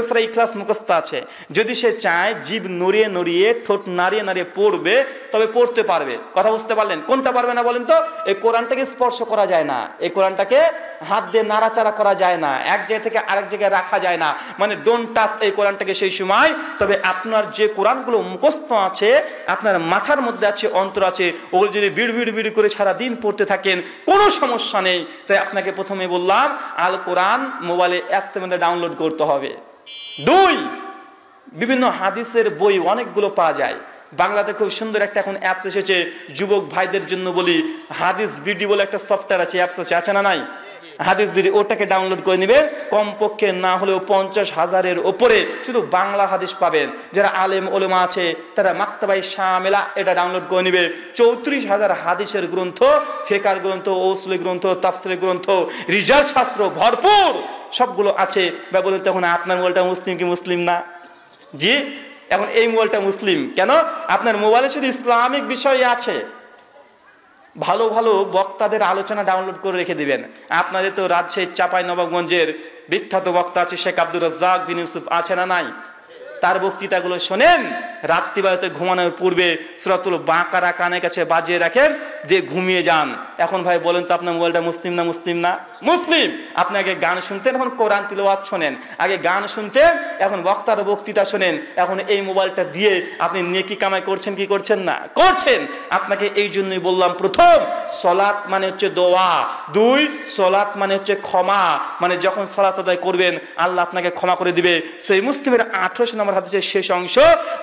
সূরা ইখলাস মুখস্থ আছে, যদি সে চায় জিভ নড়িয়ে নড়িয়ে, ঠোঁট নাড়িয়ে নাড়িয়ে পড়বে, তবে পড়তে পারবে। কথা বুঝতে পারলেন? কোনটা পারবে না বলেন তো? এই কোরআনটাকে স্পর্শ করা যায় না, এই কোরআনটাকে হাত দিয়ে নাড়াচাড়া করা যায় না, এক জায়গা থেকে আরেক জায়গায় রাখা যায় না, মানে ডোন্ট টাচ এই কোরআনটাকে সেই সময়। তবে আপনার যে কোরআনগুলো মুখস্থ আছে, আপনার মাথার মধ্যে আছে, অন্তর আছে, ওগুলো যদি বিড় বিড় বিড় করে সারাদিন পড়তে থাকেন কোনো সমস্যা নেই। তাই আপনাকে প্রথমে বললাম আল কোরআন মোবাইলে অ্যাপসের মধ্যে ডাউনলোড করতে হবে। 2, বিভিন্ন হাদিসের বই অনেকগুলো পাওয়া যায়। বাংলাতে খুব সুন্দর একটা এখন অ্যাপস এসেছে, যুবক ভাইদের জন্য বলি, হাদিস বিডি বলে একটা সফটওয়্যার আছে, অ্যাপস আছে না নাই? হাদিস বিডি, ওটাকে ডাউনলোড করে নেবেন। কমপক্ষে না হলেও 50,000-এর ওপরে শুধু বাংলা হাদিস পাবেন। যারা আলেম ওলেমা আছে তারা মাকতাবায়ে শামিলা এটা ডাউনলোড করে নেবে। 34,000 হাদিসের গ্রন্থ, ফিকহ গ্রন্থ, উসুল গ্রন্থ, তাফসীর গ্রন্থ, রিজাল শাস্ত্র ভরপুর সবগুলো আছে। বা বলুন তখন আপনার মোবাইলটা মুসলিম কি মুসলিম না? জি, এখন এই মোবাইলটা মুসলিম কেন? আপনার মোবাইলে শুধু ইসলামিক বিষয় আছে। ভালো ভালো বক্তাদের আলোচনা ডাউনলোড করে রেখে দিবেন। আপনাদের তো রাজশাহী চাঁপাইনবাবগঞ্জের বিখ্যাত বক্তা আছে শেখ আব্দুর রাজ্জাক বিন ইউসুফ, আছে না নাই? তার বক্তৃতাগুলো শোনেন, রাত্রিবেলাতে ঘুমানোর পূর্বে সূরাতুল বাকারা কানের কাছে বাজিয়ে রাখেন, দিয়ে ঘুমিয়ে যান। এখন ভাই বলেন তো আপনার মোবাইলটা মুসলিম না মুসলিম না? মুসলিম। আপনি আগে গান শুনতেন, এখন কোরআন তিলাওয়াত শোনেন। আগে গান শুনতেন, এখন বক্তার বক্তৃতা শোনেন। এখন এই মোবাইলটা দিয়ে আপনি নেকি কামাই করছেন কি করছেন না? করছেন। আপনাকে এই জন্যই বললাম, প্রথম সলাত মানে হচ্ছে দোয়া, 2 সলাত মানে হচ্ছে ক্ষমা, মানে যখন সালাত আদায় করবেন আল্লাহ আপনাকে ক্ষমা করে দিবে। সেই মুসলিমের 18 নম্বর হাদিসের শেষ অংশ,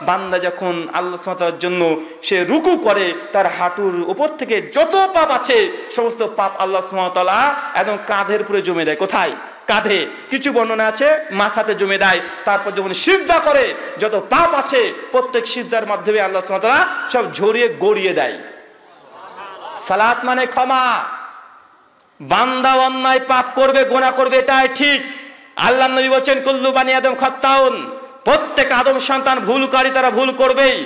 বান্দা যখন আল্লাহ সুবহানাহু ওয়া তাআলার জন্য সে রুকু করে, তার হাঁটুর উপর থেকে যত পাপ আছে সমস্ত পাপ আল্লাহ সুবহানাহু ওয়া তাআলা একদম কাঁধের উপরে জমে দেয়। কোথায়? কাঁধে। কিছু বর্ণনা আছে মাথাতে জমে দেয়। তারপর যখন সিজদা করে যত পাপ আছে প্রত্যেক সিজদার মাধ্যমে আল্লাহ সুবহানাহু ওয়া তাআলা সব ঝরিয়ে গড়িয়ে দেয়। সালাত মানে ক্ষমা। বান্দা অন্যায় পাপ করবে, গুনাহ করবে, এটাই ঠিক। আল্লাহর নবী বলেন কুল্লু বানি আদম খাত্তাউন, প্রত্যেক আদম সন্তান ভুলকারী, তারা ভুল করবেই।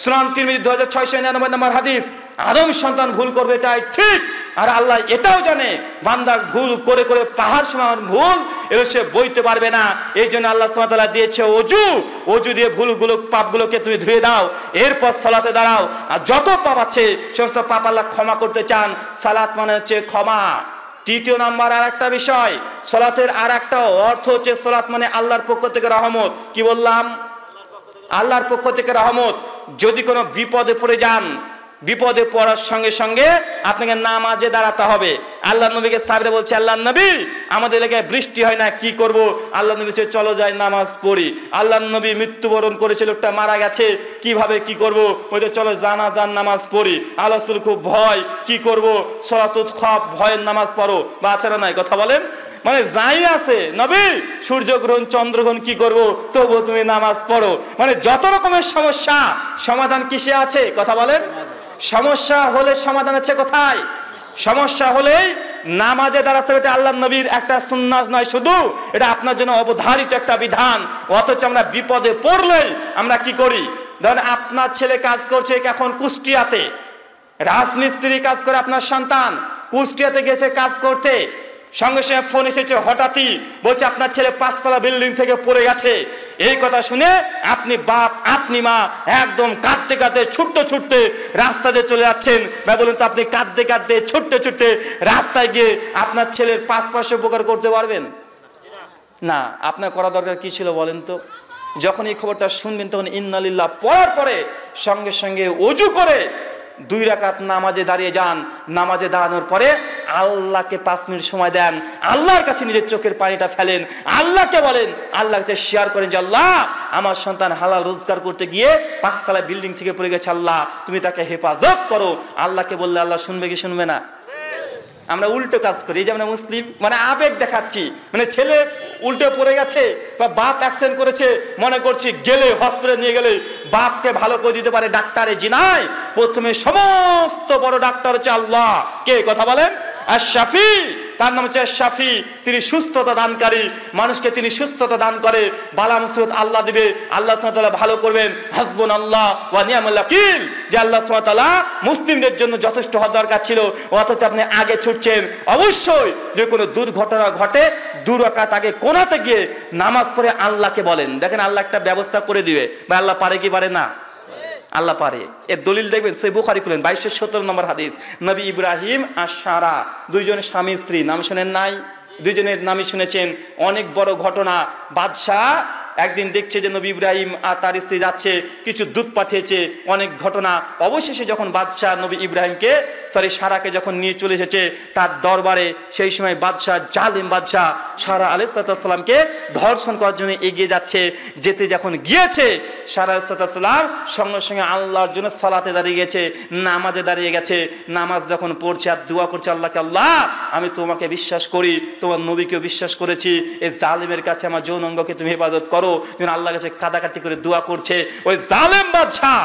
সুনান তিরমিজি 2699 নম্বর হাদিস, আদম সন্তান ভুল করবে, এটাই ঠিক। আর আল্লাহ এটাও জানে বান্দা ভুল করে করে পাহাড় সমান ভুল এর সে বইতে পারবে না। এই জন্য আল্লাহ সুবহানাহু ওয়া তাআলা দিয়েছে অজু, অজু দিয়ে ভুলগুলো পাপগুলোকে তুমি ধুয়ে দাও, এরপর সালাতে দাঁড়াও। আর যত পাপ আছে সমস্ত পাপ আল্লাহ ক্ষমা করতে চান। সালাত মানে হচ্ছে ক্ষমা। 3 নাম্বার আর একটা বিষয়, সালাতের আর একটা অর্থ হচ্ছে সালাত মানে আল্লাহর পক্ষ থেকে রহমত। কি বললাম? আল্লাহর পক্ষ থেকে রহমত। যদি কোনো বিপদে পড়ে যান, বিপদে পড়ার সঙ্গে সঙ্গে আপনাকে নামাজে দাঁড়াতে হবে। আল্লাহ নবীকে সাহাবীরা বলছে, আল্লাহ নবী আমাদের এলাকায় বৃষ্টি হয় না, কি করব? আল্লাহ নবী বলছে চলো যাই নামাজ পড়ি। আল্লাহ নবী মৃত্যুবরণ করেছে, লোকটা মারা গেছে, কিভাবে কি করব? বলছে চলো জানাজার নামাজ পড়ি। আল্লাহ রাসূল খুব ভয়, কি করব? সালাতুল খাওফ, ভয়ের নামাজ পড়ো। বা আছাড়া নাই, কথা বলেন। মানে যাই আছে নবী, সূর্যগ্রহণ চন্দ্রগ্রহণ কি করব? তবু তুমি নামাজ পড়ো। মানে যত রকমের সমস্যা সমাধান কিসে আছে? কথা বলেন। সমস্যা হলে সমাধান আছে কোথায়? সমস্যা হলেই নামাজে দাঁড়াতে হবে। এটা আল্লাহর নবীর একটা সুন্নাত নয় শুধু, এটা আপনার জন্য অবধারিত একটা বিধান। অথচ আমরা বিপদে পড়লেই আমরা কি করি? ধরেন আপনার ছেলে কাজ করছে এখন কুষ্টিয়াতে, রাজমিস্ত্রি কাজ করে আপনার সন্তান, কুষ্টিয়াতে গেছে কাজ করতে, সঙ্গে সঙ্গে ফোন এসেছে হঠাৎই, বলছে আপনার ছেলে 5তলা বিল্ডিং থেকে পড়ে গেছে। এই কথা শুনে আপনি বাপ আপনি মা একদম কাঁদতে কাঁদতে ছুটতে ছুটতে রাস্তা দিয়ে চলে যাচ্ছেন। বা বলুন তো আপনি কাঁদতে কাঁদতে ছুটতে ছুটতে রাস্তায় গিয়ে আপনার ছেলের 5 পয়সা উপকার করতে পারবেন না? আপনার করা দরকার কি ছিল বলেন তো? যখন এই খবরটা শুনবেন তখন ইন্না লিল্লাহ পড়ার পরে সঙ্গে সঙ্গে ওযু করে 2 রাকাত নামাজে দাঁড়িয়ে যান। নামাজে দাঁড়ানোর পরে আল্লাহকে 5 মিনিট সময় দেন, আল্লাহর কাছে নিজের চোখের পানিটা ফেলেন, আল্লাহকে বলেন, আল্লাহর কাছে শেয়ার করেন যে আল্লাহ আমার সন্তান হালাল রোজগার করতে গিয়ে 5তলা বিল্ডিং থেকে পড়ে গেছে, আল্লাহ তুমি তাকে হেফাজত করো। আল্লাহকে বললে আল্লাহ শুনবে কি শুনবে না? আমরা উল্টো কাজ করি। এই যে আমরা মুসলিম, মানে আবেগ দেখাচ্ছি, মানে ছেলে উল্টে পড়ে গেছে বা বাপ অ্যাক্সিডেন্ট করেছে, মনে করছি গেলে হসপিটালে নিয়ে গেলে বাপকে ভালো করে দিতে পারে ডাক্তারে। জিনাই প্রথমে সমস্ত বড় ডাক্তার হচ্ছে আল্লাহ। কে? কথা বলেন। আর শাফি, তার নাম হচ্ছে শাফি, তিনি সুস্থতা দানকারী, মানুষকে তিনি সুস্থতা দান করে, বালা মুসিবত আল্লাহ দিবে, আল্লাহ সুবহানাহু ওয়া তাআলা ভালো করবেন। হাসবুনাল্লাহ ওয়া নি'মাল ওয়াকিল, যে আল্লাহ সুবহানাহু ওয়া তাআলা মুসলিমদের জন্য যথেষ্ট হওয়া দরকার ছিল, অথচ আপনি আগে ছুটছেন। অবশ্যই যে কোনো দুর্ঘটনা ঘটে 2 রাকাত আগে কোনাতে গিয়ে নামাজ পড়ে আল্লাহকে বলেন, দেখেন আল্লাহ একটা ব্যবস্থা করে দিবে। বা আল্লাহ পারে কি পারে না? আল্লাহ পারে। এর দলিল দেখবেন সহিহ বুখারী খুলেন 2217 নম্বর হাদিস, নবী ইব্রাহিম আর সারা 2 জন স্বামী স্ত্রী, নাম শুনেন নাই? দুজনের নামই শুনেছেন। অনেক বড় ঘটনা। বাদশাহ একদিন দেখছে যে নবী ইব্রাহিম আর তার স্ত্রী যাচ্ছে, কিছু দুধ পাঠিয়েছে, অনেক ঘটনা। অবশেষে যখন বাদশাহ নবী ইব্রাহিমকে সারাকে যখন নিয়ে চলে এসেছে তার দরবারে, সেই সময় বাদশাহ, জালিম বাদশাহ, সারা আলাইহিসসালামকে ধর্ষণ করার জন্য এগিয়ে যাচ্ছে। যেতে যখন গিয়েছে সারা আলাইহিসসালাম সঙ্গে সঙ্গে আল্লাহর জন্য সালাতে দাঁড়িয়ে গেছে, নামাজে দাঁড়িয়ে গেছে। নামাজ যখন পড়ছে আর দোয়া করছে আল্লাহকে, আল্লাহ আমি তোমাকে বিশ্বাস করি, তোমার নবীকেও বিশ্বাস করেছি, এই জালিমের কাছে আমার যৌন অঙ্গকে তুমি হেফাজত করো। আল্লাহর কাছে কাদাকাটি করে দোয়া করছে। ওই জালেম বাদশাহ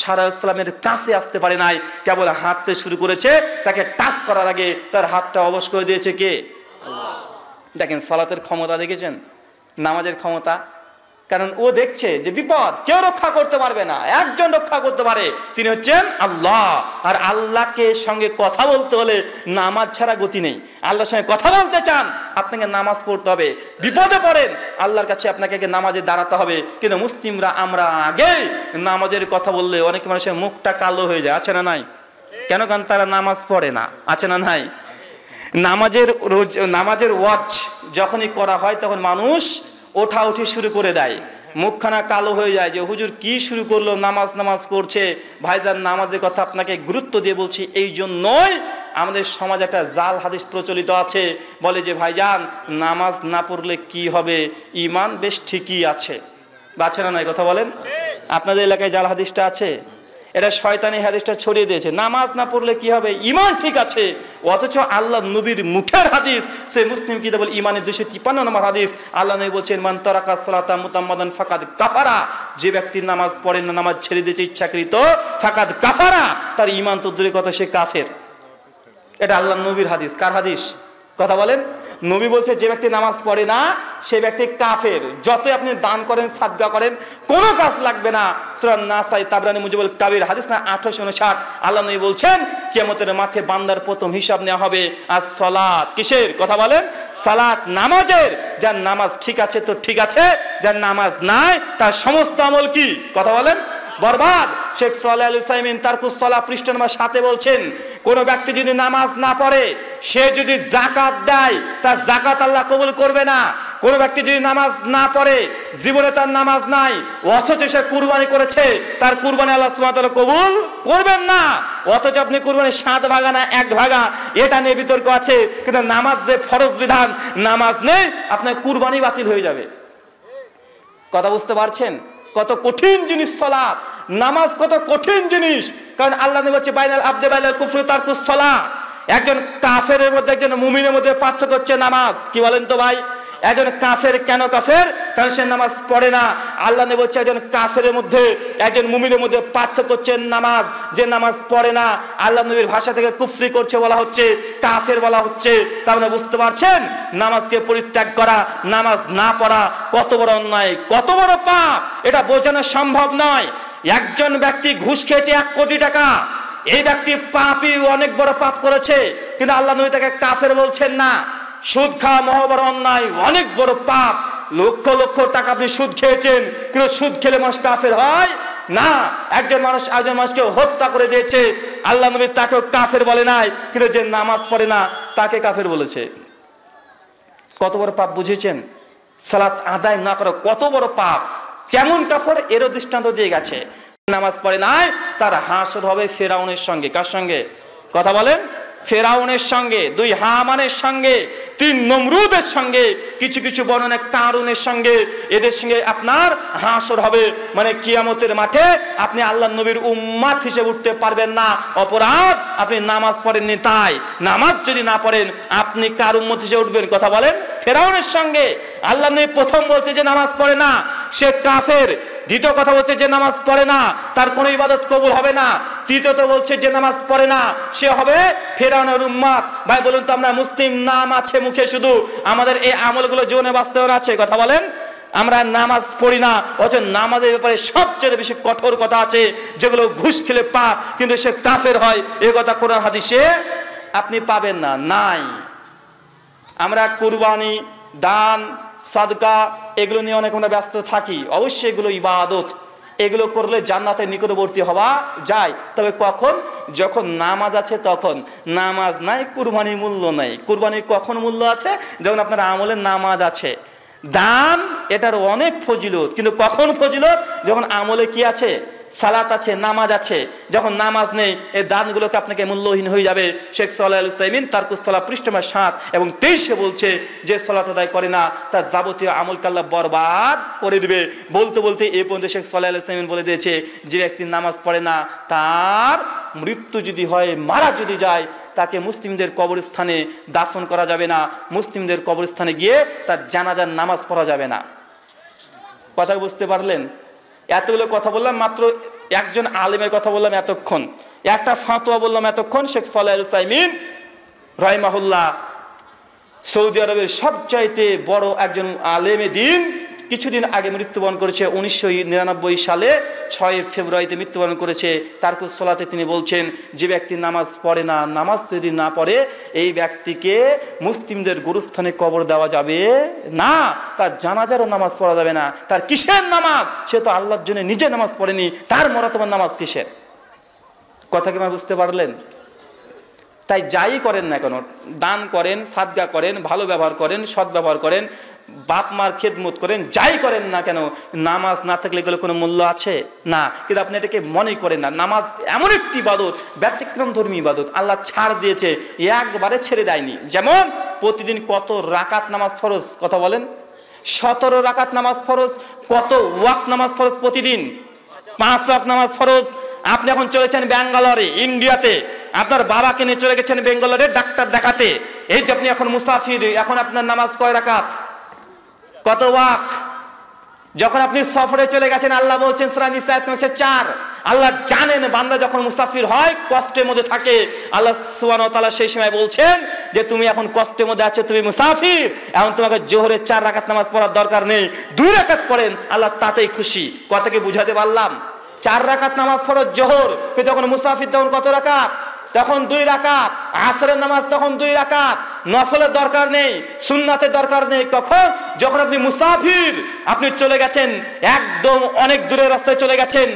সারা ইসলামের কাছে আসতে পারে নাই, কেবল হাঁটতে শুরু করেছে। তাকে টাচ করার আগে তার হাতটা অবশ করে দিয়েছে কে? আল্লাহ। দেখেন সালাতের ক্ষমতা দেখেছেন, নামাজের ক্ষমতা। কারণ ও দেখছে যে বিপদ কেউ রক্ষা করতে পারবে না, একজন রক্ষা করতে পারে, তিনি হচ্ছেন আল্লাহ। আর আল্লাহকে সঙ্গে কথা বলতে হলে নামাজ ছাড়া গতি নেই। আল্লাহর সঙ্গে কথা বলতে চান, আপনাকে নামাজ পড়তে হবে। বিপদে পড়েন, আল্লাহর কাছে আপনাকে নামাজে দাঁড়াতে হবে। কিন্তু মুসলিমরা আমরা আগে নামাজের কথা বললে অনেক মানুষের মুখটা কালো হয়ে যায়, আছে না নাই? কেন? কারণ তারা নামাজ পড়ে না, আছে না নাই? নামাজের ওয়াজ যখনই করা হয় তখন মানুষ ওঠা উঠি শুরু করে দেয়, মুখখানা কালো হয়ে যায় যে হুজুর কি শুরু করলো, নামাজ করছে। ভাইজান, নামাজের কথা আপনাকে গুরুত্ব দিয়ে বলছি এই জন্যই আমাদের সমাজে একটা জাল হাদিস প্রচলিত আছে, বলে যে ভাইজান নামাজ না পড়লে কি হবে, ঈমান বেশ ঠিকই আছে। বাচ্চা না নয় কথা বলেন? আপনাদের এলাকায় জাল হাদিসটা আছে, এটা শয়তানি হাদিসটা ছড়িয়ে দিয়েছে। নামাজ না পড়লে কি হবে, ঈমান ঠিক আছে। অথচ আল্লাহ নবীর মুখের হাদিস, সে মুসলিম কিতাবুল ঈমানের 253 নম্বর হাদিস, আল্লাহ নবী বলছেন মান তারাকা সালাতা মুতাম্মাদান ফাকাদ কাফারা, যে ব্যক্তি নামাজ পড়ে না, নামাজ ছেড়ে দিয়েছে ইচ্ছাকৃত, ফাকাদ কাফারা, তার ঈমান তো দূরের কথা, সে কাফের। এটা আল্লাহ নবীর হাদিস। কার হাদিস? কথা বলেন। নবী বলছে যে ব্যক্তি নামাজ পড়ে না সে ব্যক্তি কাফের। যতই আপনি দান করেন, সাদকা করেন, কোনো কাজ লাগবে না। সূরা নাসাই তাবরানী মুজিবুল কাবির হাদিস না 1859, আল্লাহ নবী বলছেন কিয়ামতের মাঠে বান্দার প্রথম হিসাব নেওয়া হবে আর সালাত। কিসের কথা বলেন? সালাত, নামাজের। যার নামাজ ঠিক আছে তো ঠিক আছে, যার নামাজ নাই তার সমস্ত আমল কি? কথা বলেন, বরবাদ। শেখ সালেহ আল উসাইমিন তারকুস সালাহ পৃষ্ঠা নম্বর 7 বলছেন কোন ব্যক্তি যদি নামাজ না পড়ে, সে যদি যাকাত দেয়, তার যাকাত আল্লাহ কবুল করবে না। কোন ব্যক্তি যদি নামাজ না পড়ে, জীবনে তার নামাজ নাই, অথচ সে কুরবানি করেছে, তার কুরবানি আল্লাহ সুবহানাহু ওয়া তাআলা কবুল করবেন না। অথচ আপনি কুরবানি 7 ভাগা না 1 ভাগা, এটা নিয়ে বিতর্ক আছে। কিন্তু নামাজ যে ফরজ বিধান, নামাজ নেই, আপনার কুরবানি বাতিল হয়ে যাবে। কথা বুঝতে পারছেন? কত কঠিন জিনিস সালাত, নামাজ কত কঠিন জিনিস। কারণ আল্লাহ নবী বলেছে বাইনাল আবদে বাইনাল কুফরি তারকুস সালাহ। একজন কাফেরের মধ্যে একজন মুমিনের মধ্যে পার্থক্য হচ্ছে নামাজ। কি বলেন তো ভাই? একজন কাফের কেন কাফের? কারণ সে নামাজ পড়ে না। আল্লাহ নবী বলছে একজন কাফের মধ্যে একজন মুমিনের মধ্যে পার্থক্য হচ্ছে নামাজ। যে নামাজ পড়ে না, আল্লাহ নবীর ভাষা থেকে কুফরি করছে বলা হচ্ছে, কাফের বলা হচ্ছে। তার মানে বুঝতে পারছেন নামাজকে পরিত্যাগ করা, নামাজ না পড়া কত বড় অন্যায়, কত বড় পাপ, এটা বোঝানো সম্ভব নয়। একজন ব্যক্তি ঘুষ খেয়েছে 1 কোটি টাকা, এই ব্যক্তি পাপী, অনেক বড় পাপ করেছে, কিন্তু আল্লাহ নবী তাকে কাফের বলছেন না। সুদ খাওয়া মহাবড় অন্যায়, অনেক বড় পাপ। লক্ষ লক্ষ টাকা আপনি সুদ খেয়েছেন, কিন্তু সুদ খেলে মানুষ কাফের হয় না। একজন মানুষ একজন মানুষকে হত্যা করে দিয়েছে, আল্লাহ নবী তাকে কাফের বলে নাই, কিন্তু যে নামাজ পড়ে না তাকে কাফের বলেছে। কত বড় পাপ বুঝেছেন? সালাত আদায় না করা কত বড় পাপ, কেমন কাফের এরও দৃষ্টান্ত দিয়ে গেছে। নামাজ পড়ে নাই, তার হাসর হবে ফেরাউনের সঙ্গে। কার সঙ্গে? কথা বলেন। ফেরাউনের সঙ্গে, 2 হামানের সঙ্গে, 3 নমরুদের সঙ্গে, কিছু কিছু বর্ণনা কারুনের সঙ্গে, এদের সঙ্গে আপনার হাসর হবে। মানে কিয়ামতের মাঠে আপনি আল্লাহর নবীর উম্মাত হিসেবে উঠতে পারবেন না। অপরাধ আপনি নামাজ পড়েননি তাই। নামাজ যদি না পড়েন আপনি কার উম্মত হিসেবে উঠবেন? কথা বলেন। ফেরাউনের সঙ্গে আল্লাহ নবী প্রথম বলছে যে নামাজ পড়ে না সে কাফের। দ্বিতীয় কথা বলছে যে নামাজ পড়ে না তার কোনো ইবাদত কবুল হবে না। তৃতীয়ত বলছে যে নামাজ পড়ে না সে হবে ফেরাউনের উম্মত। ভাই বলুন তো, আমরা মুসলিম নাম আছে মুখে, শুধু আমাদের এই আমলগুলো জীবনে বাস্তবে আছে? কথা বলেন। আমরা নামাজ পড়ি না, অথচ নামাজের ব্যাপারে সবচেয়ে বেশি কঠোর কথা আছে, যেগুলো ঘুষ খেলে পাপ, কিন্তু সে কাফের হয়, এ কথা কোরআন হাদিসে আপনি পাবেন না, নাই। আমরা কুরবানি, দান, সাদকা এগুলো নিয়ে অনেক আমরা ব্যস্ত থাকি। অবশ্যই এগুলো ইবাদত, এগুলো করলে জান্নাতের নিকটবর্তী হওয়া যায়। তবে কখন? যখন নামাজ আছে তখন, নামাজ নাই কুরবানির মূল্য নাই। কুরবানির কখন মূল্য আছে? যখন আপনার আমলের নামাজ আছে। দান এটার অনেক ফজিলত, কিন্তু কখন ফজিলত? যখন আমলে কি আছে? সালাত আছে, নামাজ আছে। যখন নামাজ নেই এই দানগুলোকে আপনাকে মূল্যহীন হয়ে যাবে। শেখ সালেহ আল উসাইমিন তারকুস সালাত পৃষ্ঠা 7 এবং 23 বলছে যে সালাত আদায় করে না তার যাবতীয় আমলকে আল্লাহ বরবাদ করে দিবে। বলতে বলতে এই পর্যন্ত শেখ সালেহ আল উসাইমিন বলে দিয়েছে যে ব্যক্তি নামাজ পড়ে না তার মৃত্যু যদি হয়, মারা যদি যায়, তাকে মুসলিমদের কবরস্থানে দাফন করা যাবে না, মুসলিমদের কবরস্থানে গিয়ে তার জানাজার নামাজ পড়া যাবে না। কথা বুঝতে পারলেন? এতগুলো কথা বললাম, মাত্র একজন আলেমের কথা বললাম এতক্ষণ, একটা ফাতোয়া বললাম এতক্ষণ। শেখ সালেহ আল উসাইমিন রাহিমাহুল্লাহ সৌদি আরবের সবচাইতে বড় একজন আলেমে দ্বীন, কিছুদিন আগে মৃত্যুবরণ করেছে। 1999 সালে 6 ফেব্রুয়ারিতে মৃত্যুবরণ করেছে। তারকুস সালাতে তিনি বলছেন যে ব্যক্তি নামাজ পড়ে না, নামাজ যদি না পড়ে এই ব্যক্তিকে মুসলিমদের গুরুস্থানে কবর দেওয়া যাবে না, তার জানাজারও নামাজ পড়া যাবে না। তার কিসের নামাজ? সে তো আল্লাহর জন্য নিজে নামাজ পড়েনি, তার মরাতবার নামাজ কিসের? কথা কি আমার বুঝতে পারলেন? তাই যাই করেন না কেন, দান করেন, সাদগা করেন, ভালো ব্যবহার করেন, সৎ ব্যবহার করেন, বাপ মার খেদমত করেন, যাই করেন না কেন, নামাজ না থাকলে এগুলো কোনো মূল্য আছে না। কিন্তু আপনি এটাকে মনে করেন না। নামাজ এমন একটি ইবাদত, ব্যতিক্রম ধর্মী ইবাদত, আল্লাহ ছাড় দিয়েছে, একবারে ছেড়ে দেয়নি। যেমন প্রতিদিন কত রাকাত নামাজ ফরজ, কথা বলেন? 17 রাকাত নামাজ ফরজ। কত ওয়াক্ত নামাজ ফরজ? প্রতিদিন 5 ওয়াক্ত নামাজ ফরজ। আপনি এখন চলেছেন ব্যাঙ্গালোরে, ইন্ডিয়াতে, আপনার বাবাকে নিয়ে চলে গেছেন বেঙ্গালোরে ডাক্তার দেখাতে। এই যে আপনি এখন মুসাফির, এখন আপনার নামাজ কয় রাকাত? কত ওয়াক্ত? যখন আপনি সফরে চলে গেছেন, আল্লাহ বলছেন সূরা নিসা 4, আল্লাহ জানেন বান্দা যখন মুসাফির হয়, কষ্টের মধ্যে থাকে, আল্লাহ সুবহানাহু ওয়া তাআলা সেই সময় বলছেন যে তুমি এখন কষ্টের মধ্যে আছো, তুমি মুসাফির, এখন তোমাকে জোহরের 4 রাকাত নামাজ পড়ার দরকার নেই, 2 রাকাত পড়েন, আল্লাহ তাতেই খুশি। কথাকে বুঝাতে পারলাম? 4 রাকাত নামাজ ফরজ জোহর, কিন্তু যখন মুসাফির তখন কত রাকাত? তখন 2 রাকাত। আসরের নামাজ তখন 2 রাকাত। নফলের দরকার নেই, সুন্নাতের দরকার নেই। কখন? যখন আপনি মুসাফির, আপনি চলে গেছেন একদম অনেক দূরের রাস্তায় চলে গেছেন।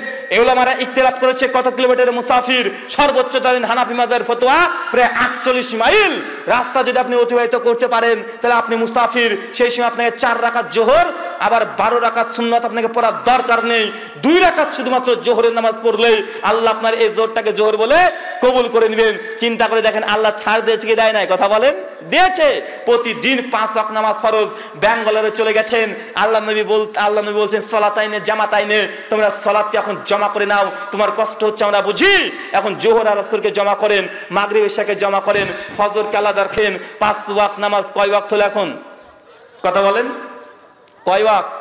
উলামারা ইখতিলাফ করেছে কত কিলোমিটার মুসাফির। সর্বোচ্চ ধরেন হানাফি মাযহাবের ফতোয়া প্রায় 48 মাইল রাস্তা যদি আপনি অতিবাহিত করতে পারেন তাহলে আপনি মুসাফির। সেই সময় আপনাকে 4 রাকাত জোহর, আবার 12 রাকাত সুন্নাত আপনাকে পড়ার দরকার নেই। 2 রাকাত শুধুমাত্র জোহরের নামাজ পড়লেই আল্লাহ আপনার এই জোহরটাকে জোহর বলে কবুল করে নেবেন। চিন্তা করে দেখেন আল্লাহ ছাড় দিয়েছে কি দেয় নাই? কথা বলেন? দিয়েছে। প্রতিদিন 5 ওয়াক্ত নামাজ ফরজ। ব্যাঙ্গালোরে চলে গেছেন, আল্লাহ নবী বলছেন সালাতাইনে জামাতাইনে, তোমরা সালাতকে এখন জমা করে নাও, তোমার কষ্ট হচ্ছে আমরা বুঝি, এখন জোহর আর আসরকে জমা করেন, মাগরিব ইশাকে জমা করেন, ফজরকে আলাদা রাখেন। 5 ওয়াক্ত নামাজ কয় ওয়াক্ত হলো এখন? কথা বলেন? কয় ওয়াক্ত?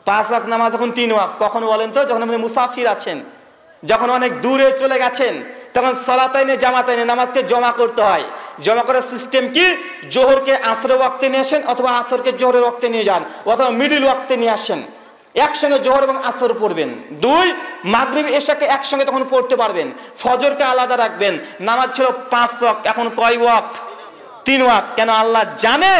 5 ওয়াক্ত নামাজ এখন 3 ওয়াক্ত। কখন বলেন তো? যখন আপনি মুসাফির আছেন, যখন অনেক দূরে চলে গেছেন, তখন সালাতাইনে জামাতাইনে নামাজকে জমা করতে হয়। জমা করার সিস্টেম কি? জোহরকে আসরের ওয়াক্তে নিয়ে আসেন, অথবা আসরকে জোহরের ওয়াক্তে নিয়ে যান, অথবা মিডিল ওয়াক্তে নিয়ে আসেন। একসঙ্গে জোহর এবং আসর পড়বেন। 2 মাগরিব ইশাকে একসঙ্গে তখন পড়তে পারবেন। ফজরকে আলাদা রাখবেন। নামাজ ছিল 5 ওয়াক্ত, এখন কয় ওয়াক্ত? 3 ওয়াক্ত। কেন? আল্লাহ জানে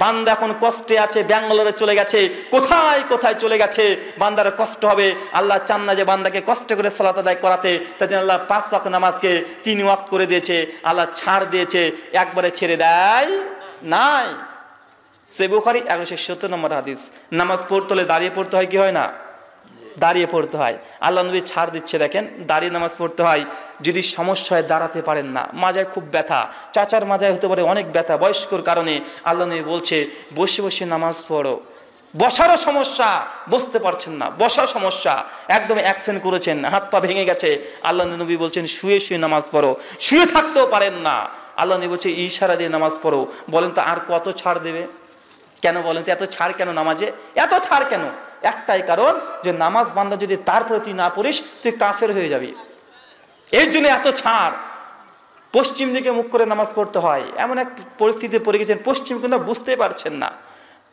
বান্দা এখন কষ্টে আছে, ব্যাঙ্গালোরে চলে গেছে, কোথায় কোথায় চলে গেছে, বান্দার কষ্ট হবে। আল্লাহ চান না যে বান্দাকে কষ্ট করে সালাত আদায় করাতে, তাই জন্য আল্লাহ 5 ওয়াক্ত নামাজকে 3 ওয়াক্ত করে দিয়েছে। আল্লাহ ছাড় দিয়েছে, একবারে ছেড়ে দেয় নাই। সে বুখারী 1170 নম্বর হাদিস। নামাজ পড়তে হলে দাঁড়িয়ে পড়তে হয়, কি হয় না? দাঁড়িয়ে পড়তে হয়। আল্লাহ নবী ছাড় দিচ্ছে, দেখেন দাঁড়িয়ে নামাজ পড়তে হয়। যদি সমস্যা হয় দাঁড়াতে পারেন না, মাজায় খুব ব্যথা, চাচার মাজায় হতে পারে অনেক ব্যথা বয়স্কর কারণে, আল্লাহ নবী বলছে বসে বসে নামাজ পড়ো। বসারও সমস্যা, বসতে পারছেন না, বসার সমস্যা, একদম অ্যাকসেন্ট করেছেন, হাত পা ভেঙে গেছে, আল্লাহ নবী বলছেন শুয়ে শুয়ে নামাজ পড়ো। শুয়ে থাকতেও পারেন না, আল্লাহ নবী বলছে ইশারা দিয়ে নামাজ পড়ো। বলেন তো আর কত ছাড় দেবে? কেন বলেন তো? এত ছাড় কেন নামাজে? এত ছাড় কেন? একটাই কারণ, যে নামাজ বান্দা যদি তার প্রতি না পড়িস তুই কাফের হয়ে যাবি। এর জন্য এত ছাড়। পশ্চিম দিকে মুখ করে নামাজ পড়তে হয়, এমন এক পরিস্থিতিতে পড়ে গেছেন পশ্চিম কিন্তু বুঝতে পারছেন না,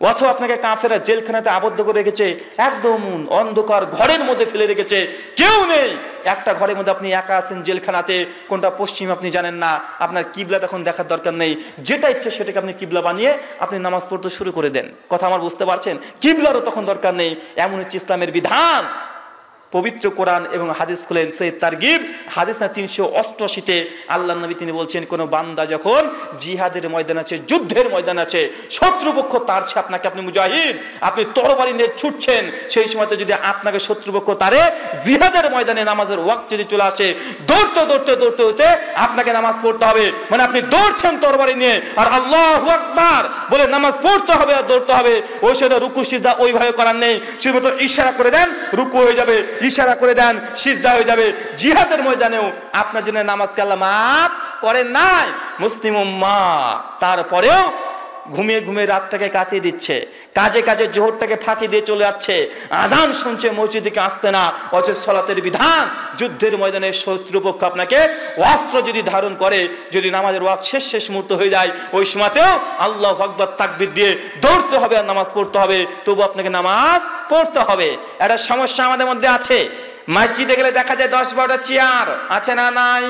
অথবা আপনাকে কাফেরা জেলখানাতে আবদ্ধ করে রেখেছে, একদম অন্ধকার ঘরের মধ্যে ফেলে রেখেছে, কেউ নেই, একটা ঘরের মধ্যে আপনি একা আছেন জেলখানাতে, কোনটা পশ্চিম আপনি জানেন না, আপনার কিবলা তখন দেখার দরকার নেই, যেটা ইচ্ছে সেটাকে আপনি কিবলা বানিয়ে আপনি নামাজ পড়তে শুরু করে দেন। কথা আমার বুঝতে পারছেন? কিবলারও তখন দরকার নেই, এমন হচ্ছে ইসলামের বিধান। পবিত্র কোরআন এবং হাদিস খুলেন, সেই তারগিব হাদিস না 388-তে আল্লাহ নবী তিনি বলছেন, কোনো বান্দা যখন জিহাদের ময়দান আছে, যুদ্ধের ময়দান আছে, শত্রুপক্ষ তার চেয়ে আপনাকে, আপনি মুজাহিদ, আপনি তরবারি নিয়ে ছুটছেন, সেই সময়তে যদি আপনাকে শত্রুপক্ষ তারে, জিহাদের ময়দানে নামাজের ওয়াক্ত যদি চলে আসে, দৌড়তে দৌড়তে দৌড়তে হতে আপনাকে নামাজ পড়তে হবে। মানে আপনি দৌড়ছেন তরবারি নিয়ে, আর আল্লাহু আকবার বলে নামাজ পড়তে হবে আর দৌড়তে হবে। ওই সেটা রুকু সিজদা ওইভাবে করার নেই, শুধুমাত্র ইশারা করে দেন রুকু হয়ে যাবে, ইশারা করে দেন সিজদা হয়ে যাবে। জিহাদের ময়দানেও আপনার জন্য নামাজকে আল্লাহ মাফ করেন নাই মুসলিম উম্মাহ, তারপরেও ঘুমিয়ে ঘুমিয়ে রাতটাকে কাটিয়ে দিচ্ছে, কাজে কাজে জোহরটাকে ফাঁকি দিয়ে চলে যাচ্ছে, আজান শুনছে মসজিদে আসছে না, অথচ সালাতের বিধান। যুদ্ধের ময়দানে শত্রুপক্ষ আপনাকে অস্ত্র যদি ধারণ করে, যদি নামাজের ওয়াক্ত শেষ মুহূর্ত হয়ে যায়, ওই সময়তেও আল্লাহু আকবার তাকবীর দিয়ে দৌড়তে হবে আর নামাজ পড়তে হবে, তবু আপনাকে নামাজ পড়তে হবে। একটা সমস্যা আমাদের মধ্যে আছে, মসজিদে গেলে দেখা যায় 10-12টা চেয়ার আছে না নাই,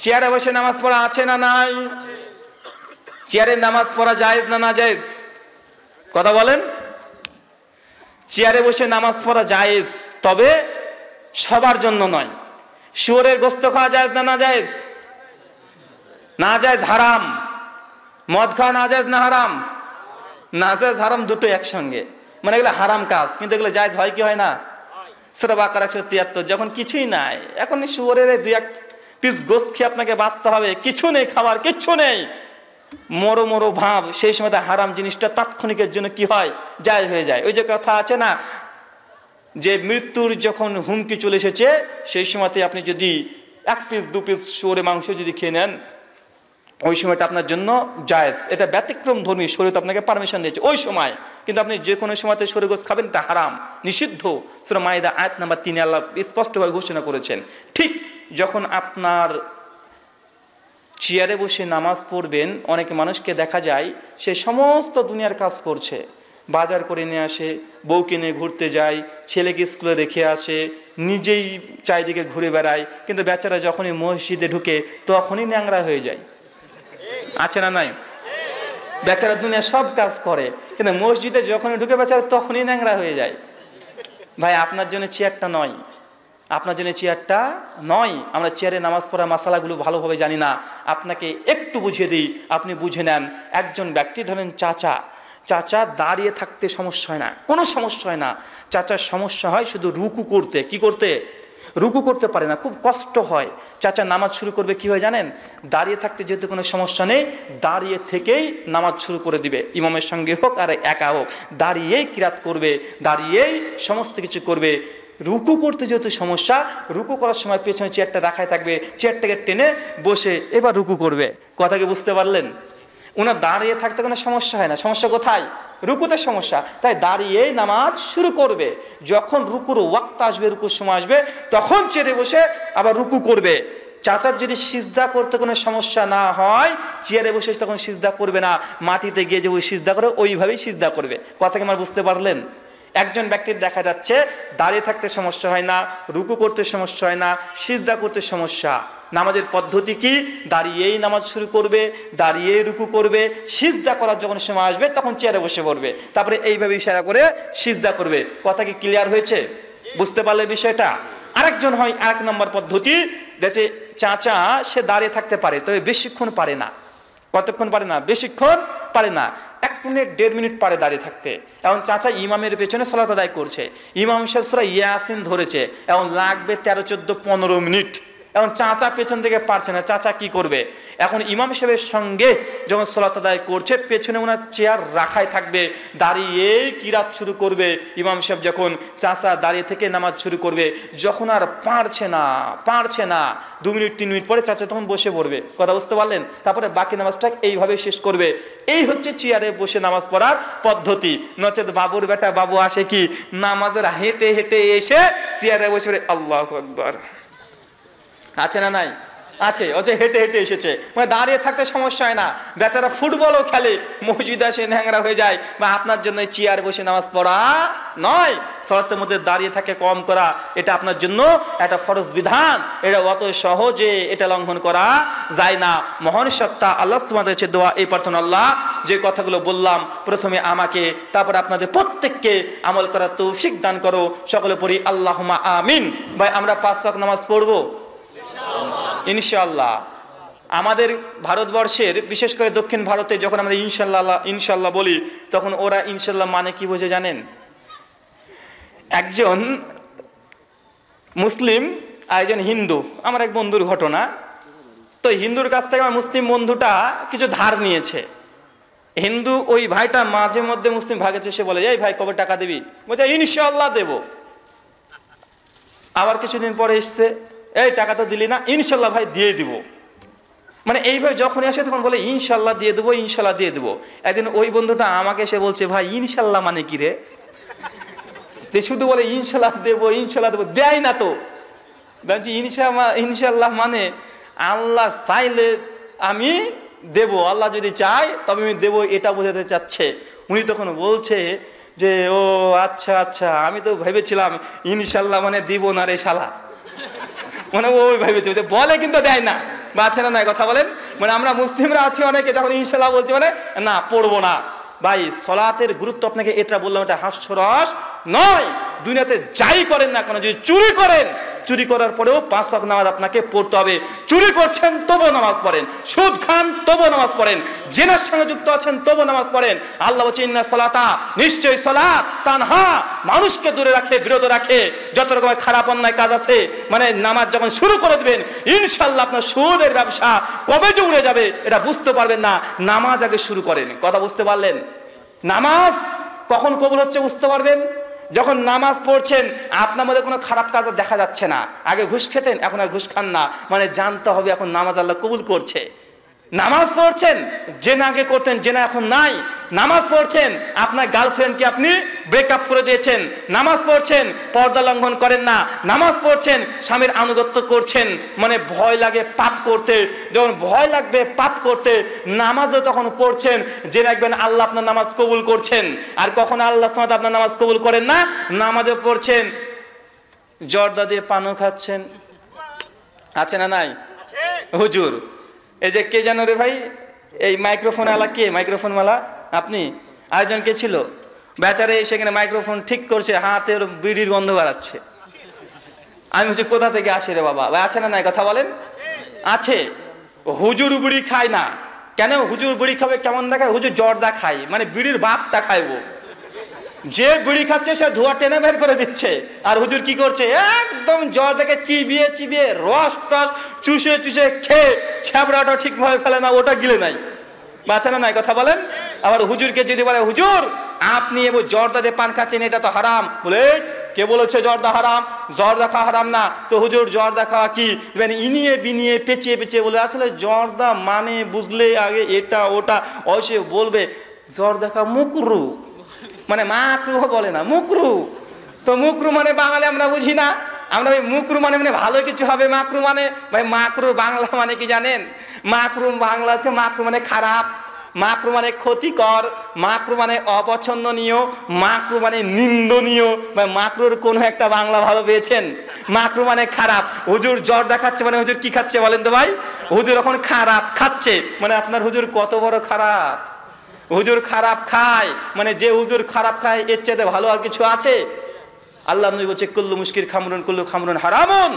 চেয়ারে বসে নামাজ পড়া আছে না নাই, চেয়ারে নামাজ পড়া জায়েজ না না জায়েজ, কথা বলেন? চেয়ারে বসে নামাজ পড়া জায়েজ, তবে সবার জন্য নয়। শুয়োরের গোশত খাওয়া জায়েজ না না জায়েজ? না জায়েজ, হারাম। মদ খাওয়া না জায়েজ না হারাম? না জায়েজ হারাম দুটো একসঙ্গে, মানে এগুলো হারাম কাজ, কিন্তু এগুলো জায়েজ হয় কি হয় না? সূরা বাকারা 173, যখন কিছুই নাই, এখন শুয়োরের 2-1 পিস গোশত খেয়ে আপনাকে বাঁচতে হবে, কিছু নেই খাবার, কিচ্ছু নেই, মরো মরো ভাব, সেই সময় হারাম জিনিসটা তাৎক্ষণিকের জন্য কি হয়, জায়েজ হয়ে যায়। ওই যে কথা আছে না, যে মৃত্যুর যখন হুমকি চলে এসেছে, সেই সময়তে আপনি যদি 1 পিস 2 পিস শুয়োরের মাংস যদি খেয়ে নেন, ওই সময়টা আপনার জন্য জায়েজ। এটা ব্যতিক্রম ধর্মী, শরীয়ত আপনাকে পারমিশন দিয়েছে ওই সময়, কিন্তু আপনি যে কোনো সময়তে শুয়োরের গোশত খাবেন, এটা হারাম, নিষিদ্ধ। সূরা মাইদা আয়াত নাম্বার 3 আল্লাহ স্পষ্টভাবে ঘোষণা করেছেন। ঠিক যখন আপনার চেয়ারে বসে নামাজ পড়বেন, অনেক মানুষকে দেখা যায় সে সমস্ত দুনিয়ার কাজ করছে, বাজার করে নিয়ে আসে, বউকে নিয়ে ঘুরতে যায়, ছেলেকে স্কুলে রেখে আসে, নিজেই চারিদিকে ঘুরে বেড়ায়, কিন্তু বেচারা যখনই মসজিদে ঢুকে তখনই ন্যাংরা হয়ে যায়, আছে না নাই? বেচারা দুনিয়া সব কাজ করে, কিন্তু মসজিদে যখনই ঢুকে বেচারা তখনই ন্যাংরা হয়ে যায়। ভাই, আপনার জন্য চেয়ারটা নয়, আপনার জন্য চেয়ারটা নয়। আমরা চেয়ারে নামাজ পড়া মাসালাগুলো ভালোভাবে জানি না, আপনাকে একটু বুঝিয়ে দিই, আপনি বুঝে নেন। একজন ব্যক্তি, ধরেন চাচা দাঁড়িয়ে থাকতে সমস্যা হয় না, কোনো সমস্যা হয় না, চাচার সমস্যা হয় শুধু রুকু করতে। কি করতে? রুকু করতে পারে না, খুব কষ্ট হয়। চাচা নামাজ শুরু করবে কি হয় জানেন? দাঁড়িয়ে থাকতে যেহেতু কোনো সমস্যা নেই, দাঁড়িয়ে থেকেই নামাজ শুরু করে দিবে, ইমামের সঙ্গে হোক আর একা হোক, দাঁড়িয়েই কিরাত করবে, দাঁড়িয়েই সমস্ত কিছু করবে। রুকু করতে যেহেতু সমস্যা, রুকু করার সময় পেছনে চেয়ারটা রাখাই থাকবে, চেয়ারটাকে টেনে বসে এবার রুকু করবে। কথা কি বুঝতে পারলেন? ওনার দাঁড়িয়ে থাকতে কোনো সমস্যা হয় না, সমস্যা কোথায়? রুকুতে সমস্যা, তাই দাঁড়িয়েই নামাজ শুরু করবে। যখন রুকুর ওয়াক্ত আসবে, রুকুর সময় আসবে, তখন চেয়ারে বসে আবার রুকু করবে। চাচার যদি সিজদা করতে কোনো সমস্যা না হয়, চেয়ারে বসে তখন সিজদা করবে না, মাটিতে গিয়ে যে ওই সিজদা করে ওইভাবেই সিজদা করবে। কথা কি আমার বুঝতে পারলেন? একজন ব্যক্তির দেখা যাচ্ছে দাঁড়িয়ে থাকতে সমস্যা হয় না, রুকু করতে সমস্যা হয় না, সিজদা করতে সমস্যা। নামাজের পদ্ধতি কি? দাঁড়িয়েই নামাজ শুরু করবে, দাঁড়িয়েই রুকু করবে, সিজদা করার যখন সময় আসবে তখন চেয়ারে বসে পড়বে, তারপরে এইভাবে ইশারা করে সিজদা করবে। কথা কি ক্লিয়ার হয়েছে? বুঝতে পারলে বিষয়টা? আরেকজন হয়, 1 নম্বর পদ্ধতি, যে চাচা সে দাঁড়িয়ে থাকতে পারে, তবে বেশিক্ষণ পারে না। কতক্ষণ পারে না? বেশিক্ষণ পারে না, 1 মিনিট 1.5 মিনিট পারে দাঁড়িয়ে থাকতে। এখন চাচা ইমামের পেছনে সালাত আদায় করছে, ইমাম সাহেব সূরা ইয়াসিন ধরেছে, এখন লাগবে 13, 14, 15 মিনিট। এখন চাচা পেছন থেকে পারছে না, চাচা কি করবে? এখন ইমাম সাহেবের সঙ্গে যখন সালাত আদায় করছে, পেছনে ওনার চেয়ার রাখাই থাকবে, দাঁড়িয়েই কিরাত শুরু করবে। ইমাম সাহেব যখন চাচা দাঁড়িয়ে থেকে নামাজ শুরু করবে, যখন আর পারছে না 2 মিনিট 3 মিনিট পরে চাচা তখন বসে পড়বে। কথা বুঝতে পারলেন? তারপরে বাকি নামাজটা এইভাবে শেষ করবে। এই হচ্ছে চেয়ারে বসে নামাজ পড়ার পদ্ধতি। নচেত বাবুর বেটা বাবু আসে কি, নামাজের হেঁটে হেঁটে এসে চেয়ারে বসে পড়ে আল্লাহু আকবার, আছে না নাই? আছে, ও যে হেঁটে হেঁটে এসেছে, মানে দাঁড়িয়ে থাকতে সমস্যা হয় না, বেচারা ফুটবলও খেলে, মসজিদ আসে ন্যাংরা হয়ে যায়। বা আপনার জন্য চেয়ার বসে নামাজ পড়া নয়, সালাতের মধ্যে দাঁড়িয়ে থাকে কম করা, এটা আপনার জন্য একটা ফরজ বিধান, এটা অত সহজে এটা লঙ্ঘন করা যায় না। মহান সত্তা আল্লাহ সুবহানাহু ওয়া তাআলার দোয়া এই প্রার্থনা, আল্লাহ যে কথাগুলো বললাম প্রথমে আমাকে, তারপর আপনাদের প্রত্যেককে আমল করার তৌফিক দান করো। সকলে পড়ি আল্লাহুম্মা আমিন। ভাই আমরা 5 ওয়াক্ত নামাজ পড়বো ইনশাআল্লাহ। আমাদের ভারতবর্ষের বিশেষ করে দক্ষিণ ভারতে যখন আমরা ইনশাআল্লাহ বলি, তখন ওরা ইনশাআল্লাহ মানে কি বোঝে জানেন? একজন মুসলিম আর একজন হিন্দু, আমার এক বন্ধুর ঘটনা। তো হিন্দুর কাছ থেকে আমার মুসলিম বন্ধুটা কিছু ধার নিয়েছে। হিন্দু ওই ভাইটা মাঝে মধ্যে মুসলিম ভাগেছে, সে বলে এই ভাই কবে টাকা দিবি? বলছে ইনশাআল্লাহ দেব। আবার কিছুদিন পরে এসছে, এই টাকা তো দিলি না? ইনশাআল্লাহ ভাই দিয়ে দিব। মানে এইভাবে যখনই আসে তখন বলে ইনশাআল্লাহ দিয়ে দেবো, ইনশাআল্লাহ দিয়ে দেবো। একদিন ওই বন্ধুটা আমাকে এসে বলছে, ভাই ইনশাআল্লাহ মানে কি রে? যে শুধু বলে ইনশাআল্লাহ দেবো, ইনশাআল্লাহ দেবো, দেয় না তো। বলছি ইনশাআল্লাহ মানে আল্লাহ চাইলে আমি দেব, আল্লাহ যদি চায় তবে আমি দেবো, এটা বোঝাতে চাচ্ছে। উনি তখন বলছে যে ও আচ্ছা আচ্ছা, আমি তো ভেবেছিলাম ইনশাআল্লাহ মানে দিব না রে শালা। মানে ওই ভেবেছে, বলে কিন্তু দেয় না। বাচ্চারা নাই কথা বলেন, মানে আমরা মুসলিমরা আছি অনেকে, তখন ইনশাআল্লাহ বলছি মানে না পড়বো না। ভাই সলাতের গুরুত্ব আপনাকে এটা বললাম, এটা হাস্যরস নয়। দুনিয়াতে যাই করেন না কেন, যদি চুরি করেন, চুরি করার পরেও 5 ওয়াক্ত নামাজ আপনাকে পড়তে হবে। চুরি করছেন তবু নামাজ পড়েন, সুদ খান তবু নামাজ পড়েন, জিনার সঙ্গে যুক্ত আছেন তবু নামাজ পড়েন। আল্লাহ বলছেন ইন্না সালাতা, নিশ্চয়ই সালাত তানহা, মানুষকে দূরে রাখে, বিরত রাখে যত রকমের খারাপ অন্যায় কাজ আছে। মানে নামাজ যখন শুরু করে দেবেন, ইনশাআল্লাহ আপনার সুদের ব্যবসা কবে যে উড়ে যাবে এটা বুঝতে পারবেন না। নামাজ আগে শুরু করেন। কথা বুঝতে পারলেন? নামাজ কখন কবুল হচ্ছে বুঝতে পারবেন যখন নামাজ পড়ছেন আপনার মধ্যে কোনো খারাপ কাজ দেখা যাচ্ছে না। আগে ঘুষ খেতেন, এখন আর ঘুষ খান না। মানে জানতে হবে এখন নামাজ আল্লাহ কবুল করছে। নামাজ পড়ছেন, জেনা আগে করতেন, জেনা এখন নাই। নামাজ পড়ছেন, আপনার গার্লফ্রেন্ডকে আপনি ব্রেকআপ করে দিয়েছেন। নামাজ পড়ছেন, পর্দা লঙ্ঘন করেন না। নামাজ পড়ছেন, স্বামীর আনুগত্য করছেন। মানে ভয় লাগে পাপ করতে, যখন ভয় লাগবে পাপ করতে নামাজও তখন পড়ছেন, যে রাখবেন আল্লাহ আপনার নামাজ কবুল করছেন। আর কখন আল্লাহ সুবহানাহু আপনার নামাজ কবুল করেন না, নামাজও পড়ছেন, জর্দা দিয়ে পানও খাচ্ছেন। আছে না নাই? হুজুর এই যে কে জানো রে ভাই, এই মাইক্রোফোন আলা কে? মাইক্রোফোন মালা আপনি? আরেকজন কে ছিল? বেচারে সেখানে মাইক্রোফোন ঠিক করছে, হাতের বিড়ির গন্ধ বাড়াচ্ছে। আমি বলছি কোথা থেকে আসে রে বাবা? আছে না নাই কথা বলেন? আছে। হুজুর বিড়ি খায় না কেন? হুজুর বিড়ি খাবে কেমন দেখায়? হুজুর জর্দা খায়, মানে বিড়ির বাপটা খাইবো। যে বিড়ি খাচ্ছে সে ধোঁয়া টেনে বের করে দিচ্ছে, আর হুজুর কি করছে? একদম জর্দাকে চিবিয়ে চিবিয়ে রস টস চুষে চুষে খেয়ে ছ্যাবড়াটা ঠিকভাবে ফেলে না, ওটা গিলে নাই। বাঁচা না নাই কথা বলেন? আবার হুজুরকে যদি বলে হুজুর আপনি এবার জর্দা দিয়ে পান খাচ্ছেন, এটা তো হারাম। বলে কে বলেছে জর্দা হারাম? জর্দা খাওয়া হারাম না তো হুজুর জর্দা খাওয়া কি? ইনিয়ে বিনিয়ে পেঁচিয়ে পেঁচিয়ে বলে আসলে জর্দা মানে বুঝলে আগে এটা ওটা অবশ্যই বলবে জর্দা খাওয়া মুকরু, মানে মাকরু বলে না, মুকরু। তো মুকরু মানে বাঙালি আমরা বুঝি না, আমরা ভাই মুকরু মানে মানে ভালো কিছু হবে। মাকরু মানে ভাই, মাকরু বাংলা মানে কি জানেন? মাকরু বাংলা হচ্ছে মাকরু মানে খারাপ, মাকরু মানে ক্ষতিকর, মাকরু মানে অপছন্দনীয়, মাকরু মানে নিন্দনীয়। ভাই মাকরুর কোনো একটা বাংলা ভালো পেয়েছেন? মাকরু মানে খারাপ। হুজুর জর্দা খাচ্ছে মানে হুজুর কি খাচ্ছে বলেন তো ভাই? হুজুর এখন খারাপ খাচ্ছে, মানে আপনার হুজুর কত বড় খারাপ। হুজুর খারাপ খায় মানে যে হুজুর খারাপ খায় এর চাইতে ভালো আর কিছু আছে? আল্লাহ নবী বলছে কুল্লু মুশকির খামরুন, কুল্লু খামরুন হারামুন,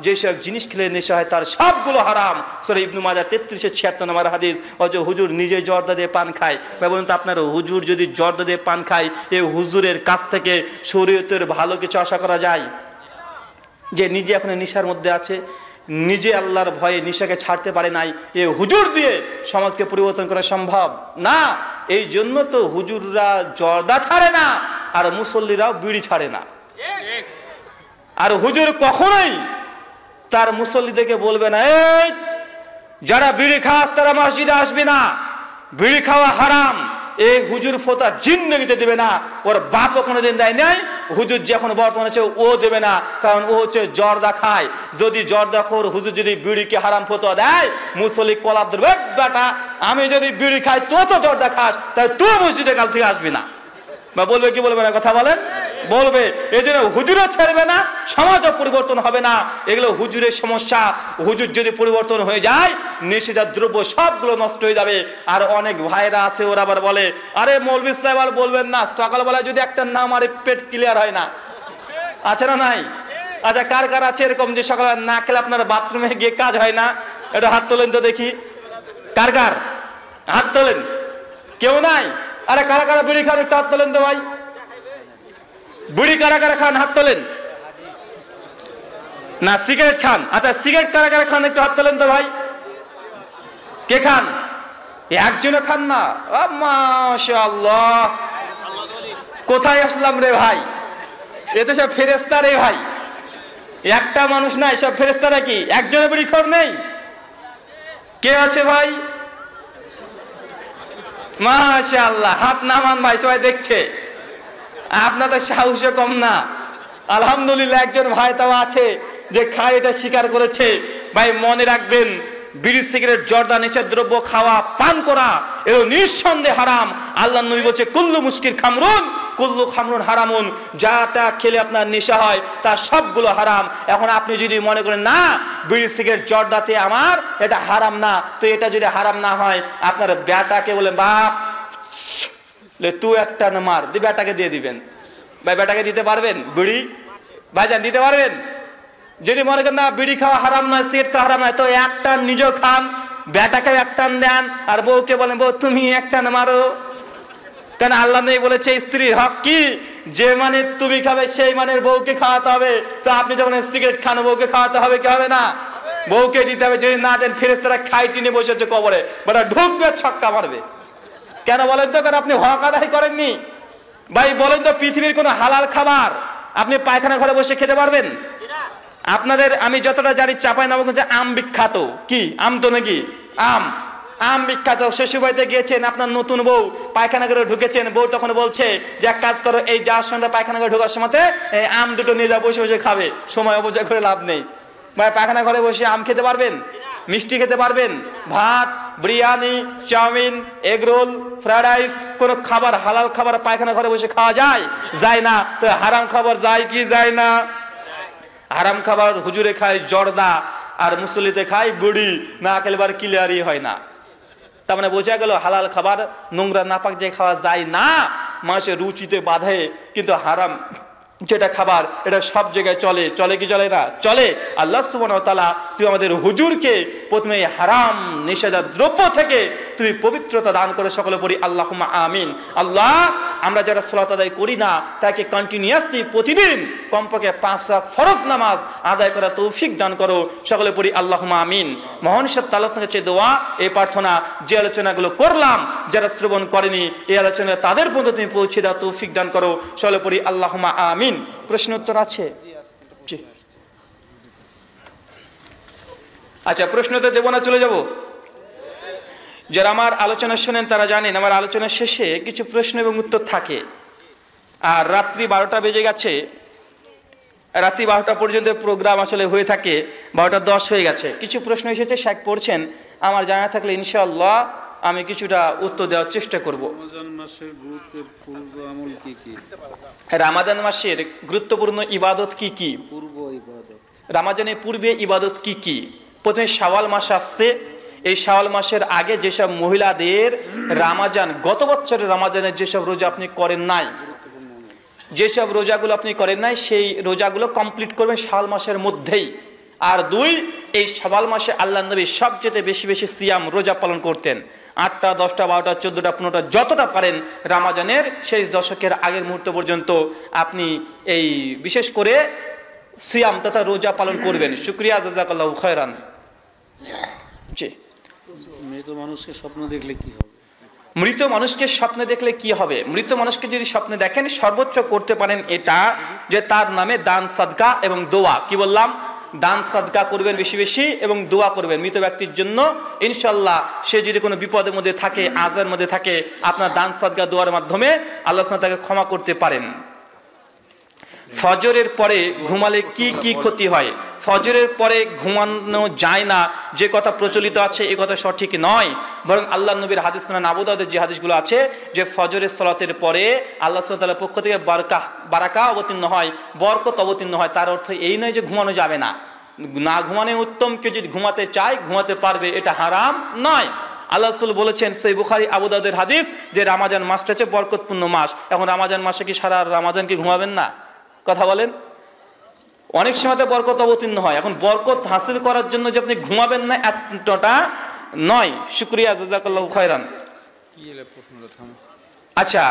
যেসব জিনিস খেলে নেশা হয় তার সবগুলো হারাম। সূরা ইবনু মাজাহ 3376 নম্বর হাদিস। অথচ হুজুর নিজে জর্দা দিয়ে পান খায়। ভাই বলুন তো আপনার হুজুর যদি জর্দা দিয়ে পান খায়, এই হুজুরের কাছ থেকে শরীয়তের ভালো কিছু আশা করা যায়? যে নিজে এখন নেশার মধ্যে আছে, নিজে আল্লাহর ভয়ে নেশাকে ছাড়তে পারে নাই, এ হুজুর দিয়ে সমাজকে পরিবর্তন করা সম্ভব না। এই জন্য তো হুজুররা জর্দা ছাড়ে না, আর মুসল্লিরাও বিড়ি ছাড়ে না। আর হুজুর কখনোই তার মুসল্লিদেরকে বলবে না এই যারা বিড়ি খাস তারা মসজিদে আসবে না, বিড়ি খাওয়া হারাম, এই হুজুর ফতোয়া জিন্দেগিতে দেবে না, ওর বাপও কোনোদিন দেয় নাই, হুজুর যখন বর্তমানে আছে ও দেবে না, কারণ ও হচ্ছে জর্দা খায়। যদি জর্দা খোর হুজুর যদি বিড়িকে হারাম ফতোয়া দেয়, মুসল্লি কলার ধরবে, বেটা আমি যদি বিড়ি খাই তো জর্দা খাস, তাই তুই মসজিদে কাল থেকে আসবি না। বা বলবে কি বলবে না, কথা বলেন, বলবে। এই জন্য হুজুরও ছাড়বে না, সমাজও পরিবর্তন হবে না। এগুলো হুজুরের সমস্যা। হুজুর যদি পরিবর্তন হয়ে যায়, নেশাজাত দ্রব্য সবগুলো নষ্ট হয়ে যাবে। আর অনেক ভাইরা আছে, ওরা আবার বলে, আরে মৌলভী সাহেব আর বলবেন না, সকালবেলা যদি একটা না মারে পেট ক্লিয়ার হয় না। আছে না নাই? আচ্ছা, কার কার আছে এরকম যে সকালবেলা না খেলে আপনার বাথরুমে গিয়ে কাজ হয় না? এটা হাত তোলেন তো দেখি, কার কার হাত তোলেন? কেউ নাই? আরে কারা কারা বিড়ি খান একটু হাত তোলেন তো ভাই। বিড়ি কারা কারা খান হাত তোলেন? না সিগারেট খান? আচ্ছা, সিগারেট কারা কারা খান একটু হাত তোলেন তো ভাই। কে খান? একজনও খান না? মাশাআল্লাহ, কোথায় আসলাম রে ভাই? এ তো সব ফেরেশতা রে ভাই। একটা মানুষ নাই, সব ফেরেশতা নাকি? একজনের বিড়ি খোর নেই? কে আছে ভাই? মাশাআল্লাহ, হাত নামান ভাই, সবাই দেখছে। আপনাদের সাহসও কম না। আলহামদুলিল্লাহ, একজন ভাই তাও আছে যে খায়, এটা স্বীকার করেছে। ভাই মনে রাখবেন, বিড়ি সিগারেট জর্দা নেশার দ্রব্য খাওয়া পান করা এগুলো নিঃসন্দেহে হারাম। আল্লাহ নবী বলছে, কুল্লু মুস্কির খামরুন কুল্লু খামরুন হারামুন, যাটা খেলে আপনার নেশা হয় তা সবগুলো হারাম। এখন আপনি যদি মনে করেন না বিড়ি সিগারেট জর্দাতে আমার এটা হারাম না, তো এটা যদি হারাম না হয়, আপনার বেটাকে বলেন, বাপ তুই একটা মার, বেটাকে দিয়ে দিবেন। ভাই বেটাকে দিতে পারবেন বিড়ি? ভাইজান দিতে পারবেন? যদি মনে করেন না বিড়ি খাওয়া হারাম নয়, সিগারেট খাওয়া হারাম নয়, তো একটা নিজেও খান, বেটাকে একটান দেন, আর বউকে বলেন, বউ তুমি একটান মারো। কেন? আল্লাহ নেই বলেছে স্ত্রীর হক কি, যে মানে তুমি খাবে সেই মানের বউকে খাওয়াতে হবে। তো আপনি যখন সিগারেট খান, বউকে খাওয়াতে হবে কি হবে না? বউকে দিতে হবে। যদি না দেন, ফেরেশতারা খাই টিনে বসে হচ্ছে কবরে, বেটা ঢুকবে ছক্কা মারবে। কেন বলেন তো? কারণ আপনি হক আদায় করেননি। ভাই বলেন তো, পৃথিবীর কোন হালাল খাবার আপনি পায়খানা ঘরে বসে খেতে পারবেন? আপনাদের আমি যতটা জানি, চাঁপাইনবাবগঞ্জে আম বিখ্যাত। কি আম তো নাকি? আম বিখ্যাত। শ্বশুরবাড়িতে গিয়েছেন, আপনার নতুন বউ পায়খানা করে ঢুকেছেন, বউ তখন বলছে যে এক কাজ করো, এই যাওয়ার সময় পায়খানা করে ঢোকার সময় আম দুটো নিয়ে যাও, বসে বসে খাবে, সময় অপচয় করে লাভ নেই। ভাই পায়খানা ঘরে বসে আম খেতে পারবেন? মিষ্টি খেতে পারবেন? ভাত, biryani, chowmein, egg roll, fried rice, কোন খাবার হালাল খাবার পায়খানা ঘরে বসে খাওয়া যায়? যায় না। তো হারাম খাবার যায় কি যায় না? হারাম খাবার হুজুরে খায় জর্দা, আর মুসল্লিতে খায় বুড়ি, না খেলে বার ক্লিয়ারই হয় না। তার মানে বোঝা গেল, হালাল খাবার নোংরা নাপাক যে খাওয়া যায় না, মানুষের রুচিতে বাঁধে। কিন্তু হারাম যেটা খাবার, এটা সব জায়গায় চলে। চলে কি চলে না? চলে। আল্লাহ সুবহানাহু ওয়া তাআলা তুমি আমাদের হুজুরকে প্রথমে হারাম নিষেধাজ্ঞা দ্রব্য থেকে তুমি পবিত্রতা দান করে, সকলে পড়ি আল্লাহুম্মা আমিন। আল্লাহ, আমরা যারা সালাত আদায় করি না, তাকে কন্টিনিউয়াসলি প্রতিদিন কমপক্ষে 5 ওয়াক্ত ফরজ নামাজ আদায় করার তৌফিক দান করো, সকলে পড়ি আল্লাহুম্মা আমিন। মহান সত্য আল্লাহর সঙ্গে চেয়ে দোয়া, এই প্রার্থনা, যে আলোচনাগুলো করলাম যারা শ্রবণ করেনি, এই আলোচনা তাদের পর্যন্ত তুমি পৌঁছে দাও, তৌফিক দান করো, সকলে পড়ি আল্লাহুম্মা আমিন। প্রশ্ন উত্তর আছে? জি। আচ্ছা, প্রশ্ন তো দেবো না, চলে যাব। যারা আমার আলোচনা শুনেন তারা জানেন, আমার আলোচনার শেষে কিছু প্রশ্ন এবং উত্তর থাকে। আর রাত্রি 12টা বেজে গেছে, রাত্রি 12টা পর্যন্ত প্রোগ্রাম আসলে হয়ে থাকে, 12:10 হয়ে গেছে। কিছু প্রশ্ন এসেছে, শেখ পড়ছেন, আমার জানা থাকলে ইনশাআল্লাহ আমি কিছুটা উত্তর দেওয়ার চেষ্টা করব। রামাদান মাসের গুরুত্বপূর্ণ ইবাদত কি কি? রামাদানের পূর্বে ইবাদত কি কি? প্রথমে শাওয়াল মাস আসছে। এই শাওয়াল মাসের আগে যেসব মহিলাদের রামাজান, গত বছরের রামাজানের যেসব রোজা আপনি করেন নাই, যেসব রোজাগুলো আপনি করেন নাই, সেই রোজাগুলো কমপ্লিট করবেন শাওয়াল মাসের মধ্যেই। আর 2, এই শাওয়াল মাসে আল্লাহ নবী সবচেয়ে বেশি বেশি সিয়াম রোজা পালন করতেন। 8টা, 10টা, 12টা, 14টা, 15টা, যতটা পারেন রামাজানের শেষ দশকের আগের মুহূর্ত পর্যন্ত আপনি এই বিশেষ করে সিয়াম তথা রোজা পালন করবেন। শুকরিয়া, জাযাকাল্লাহু খায়রান। জি। মৃত মানুষকে স্বপ্ন দেখলে কি হবে? মৃত মানুষকে স্বপ্নে দেখলে কি হবে? মৃত মানুষকে যদি স্বপ্নে দেখেন, সর্বোচ্চ করতে পারেন এটা যে তার নামে দান, সাদকা এবং দোয়া। কি বললাম? দান সাদকা করবেন বেশি বেশি এবং দোয়া করবেন মৃত ব্যক্তির জন্য। ইনশাল্লাহ সে যদি কোনো বিপদের মধ্যে থাকে, আজার মধ্যে থাকে, আপনার দান সাদকা দোয়ার মাধ্যমে আল্লাহ সুবহানাহু ওয়া তাআলা তাকে ক্ষমা করতে পারেন। ফজরের পরে ঘুমালে কি কি ক্ষতি হয়? ফজরের পরে ঘুমানো যায় না যে কথা প্রচলিত আছে এই কথা সঠিক নয়, বরং আল্লাহ নবীর হাদিস সুনান আবু দাউদের যে হাদিসগুলো আছে যে ফজরের সালাতের পরে আল্লাহ সুবহানাহু ওয়া তাআলার পক্ষ থেকে বারাকা অবতীর্ণ হয়, বরকত অবতীর্ণ হয়। তার অর্থ এই নয় যে ঘুমানো যাবে না, না ঘুমানো উত্তম। কেউ যদি ঘুমাতে চায় ঘুমাতে পারবে, এটা হারাম নয়। আল্লাহ রাসূল বলেছেন সহিহ বুখারী আবু দাউদের হাদিস যে রমজান মাসটা হচ্ছে বরকতপূর্ণ মাস। এখন রমজান মাসে কি সারা রমজান কি ঘুমাবেন না? কথা বলেন। অনেক সময় বরকত অবতীর্ণ হয়, এখন বরকত হাসিল করার জন্য যে আপনি ঘুমাবেন না এতটা নয়। শুকরিয়া, জাযাকাল্লাহু খায়রান। আচ্ছা,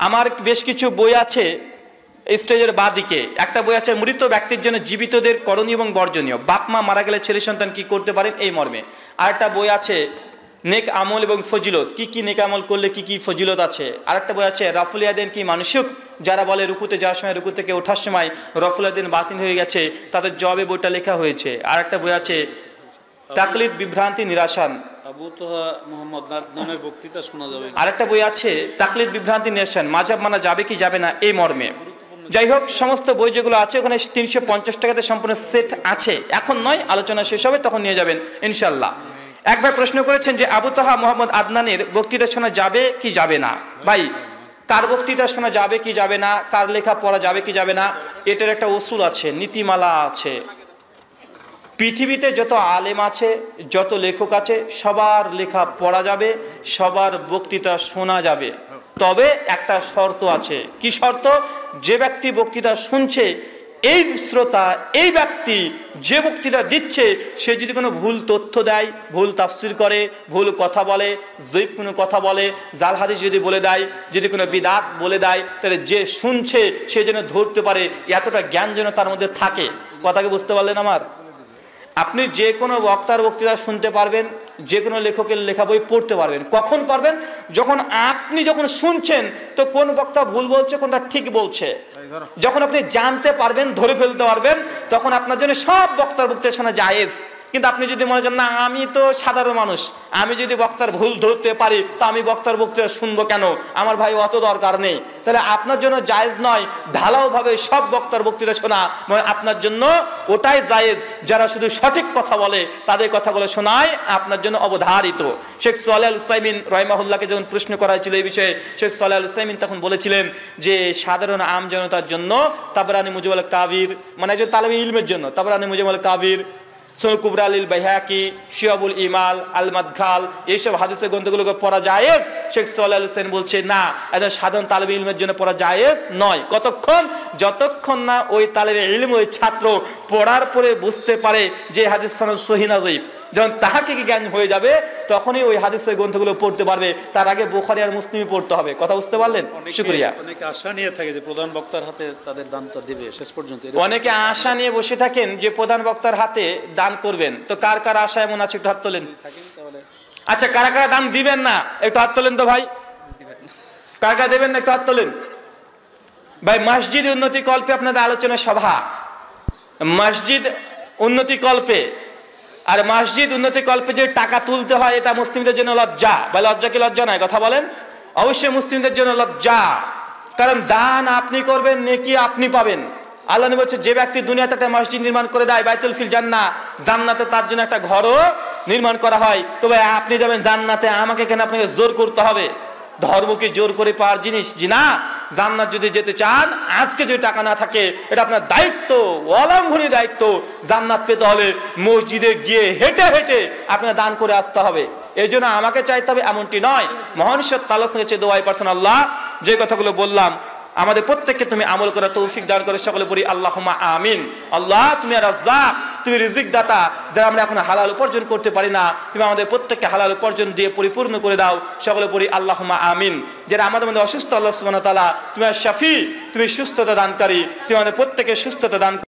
আমার বেশ কিছু বই আছে স্টেজের বাদিকে। একটা বই আছে মৃত ব্যক্তির জন্য জীবিতদের করণীয় এবং বর্জনীয়, বাপ মা মারা গেলে ছেলে সন্তান কি করতে পারেন এই মর্মে। আর একটা বই আছে নেক আমল এবং ফজিলত, কি কি নেক আমল করলে কি কি ফজিলত আছে। আরেকটা বই আছে রাফুল ইয়াদাইন কি মানসিক, যারা বলে রুকুতে যাওয়ার সময় রুকু থেকে ওঠার সময় রাফুল ইয়াদাইন বাতিল হয়ে গেছে তাদের জবাবে বইটা লেখা হয়েছে। আরেকটা বই আছে তাকলিদ বিভ্রান্তি নিরাসান, আবু তোহা মুহাম্মদ নামের বক্তৃতা শোনা যাবে। আরেকটা বই আছে তাকলিদ বিভ্রান্তি নিরাসান, মাযহাব মানা যাবে কি যাবে না এই মর্মে। যাই হোক, সমস্ত বই যেগুলো আছে ওখানে 350 টাকাতে সম্পূর্ণ সেট আছে। এখন নয়, আলোচনা শেষ হবে তখন নিয়ে যাবেন ইনশাল্লাহ। একবার প্রশ্ন করেছেন যে আবু তোহা মোহাম্মদ আদনানের বক্তৃতা শোনা যাবে কি যাবে না। ভাই, কার বক্তৃতা শোনা যাবে কি যাবে না, কার লেখা পড়া যাবে কি যাবে না, এটার একটা উসুল আছে, নীতিমালা আছে। পৃথিবীতে যত আলেম আছে, যত লেখক আছে, সবার লেখা পড়া যাবে, সবার বক্তৃতা শোনা যাবে। তবে একটা শর্ত আছে। কি শর্ত? যে ব্যক্তি বক্তৃতা শুনছে, এই শ্রোতা, এই ব্যক্তি যে বক্তৃতা দিচ্ছে, সে যদি কোনো ভুল তথ্য দেয়, ভুল তাফসির করে, ভুল কথা বলে, জয়ীফ কোনো কথা বলে, জাল হাদিস যদি বলে দেয়, যদি কোনো বিদাত বলে দেয়, তাহলে যে শুনছে সে যেন ধরতে পারে, এতটা জ্ঞান যেন তার মধ্যে থাকে। কথাকে বুঝতে পারলেন আমার? আপনি যে কোনো বক্তার বক্তৃতা শুনতে পারবেন, যে কোনো লেখকের লেখা বই পড়তে পারবেন। কখন পারবেন? যখন আপনি যখন শুনছেন তো কোন বক্তা ভুল বলছে, কোনটা ঠিক বলছে, যখন আপনি জানতে পারবেন, ধরে ফেলতে পারবেন, তখন আপনার জন্য সব বক্তার বক্তৃতা শোনা জায়েজ। কিন্তু আপনি যদি মনে করেন না আমি তো সাধারণ মানুষ, আমি যদি বক্তার ভুল ধরতে পারি তো আমি বক্তার বক্তৃতা শুনবো কেন, আমার ভাই অত দরকার নেই, তাহলে আপনার জন্য জায়েজ নয় ঢালাওভাবে সব বক্তার বক্তৃতা শোনা। আপনার জন্য ওটাই জায়েজ যারা শুধু সঠিক কথা বলে, তাদের কথাগুলো শোনায় আপনার জন্য অবধারিত। শেখ সালেহ আল উসাইমিন রাহিমাহুল্লাহকে যখন প্রশ্ন করা হয়েছিল এই বিষয়ে, শেখ সালেহ আল উসাইমিন তখন বলেছিলেন যে সাধারণ আম জনতার জন্য তাবরানি মুজিবুল কাবির, মানে একজন তালেবে ইলমের জন্য তাবরানি মুজিবুল কাবির, সুনান কুবরা আল বাইহাকি, শিয়াবুল ইমাল, আল মাদখাল, এইসব হাদিসের গ্রন্থগুলোকে পড়া জায়েজ। শেখ সালেহ আল উসাইমিন বলছে না, একজন সাধারণ তালেবে ইলমের জন্য পড়া জায়েজ নয়। কতক্ষণ? যতক্ষণ না ওই তালেবে ইলম, ওই ছাত্র পড়ার পরে বুঝতে পারে যে হাদিস সনদ সহিহ না যায়িফ। যখন তাহাকে কি জ্ঞান হয়ে যাবে তখনই ওই হাদিসের গ্রন্থগুলো পড়তে পারবে। তার আগে বুখারী আর মুসলিমই পড়তে হবে। কথা বুঝতে পারলেন? শুকরিয়া। অনেকে আশা নিয়ে থাকে যে প্রধান বক্তার হাতে তাদের দানটা দিবে শেষ পর্যন্ত। অনেকে আশা নিয়ে বসে থাকেন যে প্রধান বক্তার হাতে দান করবেন। তো কার কার আশা এমন আছে একটু হাত তোলেন। আচ্ছা, কারা কারা দান দিবেন না একটু হাত তোলেন তো ভাই। কারা কারা দেবেন না একটু হাত তোলেন ভাই। মসজিদ উন্নতি কল্পে আপনাদের আলোচনা সভা, মসজিদ উন্নতি কল্পে, আর মসজিদ উন্নতি কল্পে যে টাকা তুলতে হয় এটা মুসলিমদের জন্য লজ্জা। বা লজ্জা কি লজ্জা নয়? কথা বলেন। অবশ্যই মুসলিমদের জন্য লজ্জা, কারণ দান আপনি করবেন, নেকি আপনি পাবেন। আল্লাহ নবী বলছে যে ব্যক্তি দুনিয়াতে একটা মসজিদ নির্মাণ করে দেয়, বাইতুল ফিল জান্নাহ, জান্নাতে তার জন্য একটা ঘরও নির্মাণ করা হয়। তবে আপনি যাবেন জান্নাতে, আমাকে কেন আপনাকে জোর করতে হবে? ধর্ম কি জোর করে পাওয়ার জিনিস? জি না। জান্নাত যদি যেতে চান, আজকে যদি টাকা না থাকে, এটা আপনার দায়িত্ব, অলঙ্ঘনী দায়িত্ব। জান্নাত পেতে হলে মসজিদে গিয়ে হেঁটে হেঁটে আপনার দান করে আসতে হবে। এই জন্য আমাকে চাইতে হবে এমনটি নয়। মহান ঈশ্বর তাআলার কাছে দোয়াই প্রার্থনা, আল্লাহ যে কথাগুলো বললাম আমাদের প্রত্যেককে তুমি আমল করার তৌফিক দান করে সকলে পড়ি আল্লাহুম্মা আমিন। আল্লাহ তুমি রাজ্জাক, তুমি রিজিক দাতা, যারা আমরা এখন হালাল উপার্জন করতে পারি না, তুমি আমাদের প্রত্যেককে হালাল উপার্জন দিয়ে পরিপূর্ণ করে দাও। সকলে পড়ি আল্লাহুম্মা আমিন। যারা আমাদের মধ্যে অসুস্থ, আল্লাহ সুবহানাহু ওয়া তাআলা তুমি শাফি, তুমি সুস্থতা দানকারী, তুমি আমাদের প্রত্যেকের সুস্থতা দান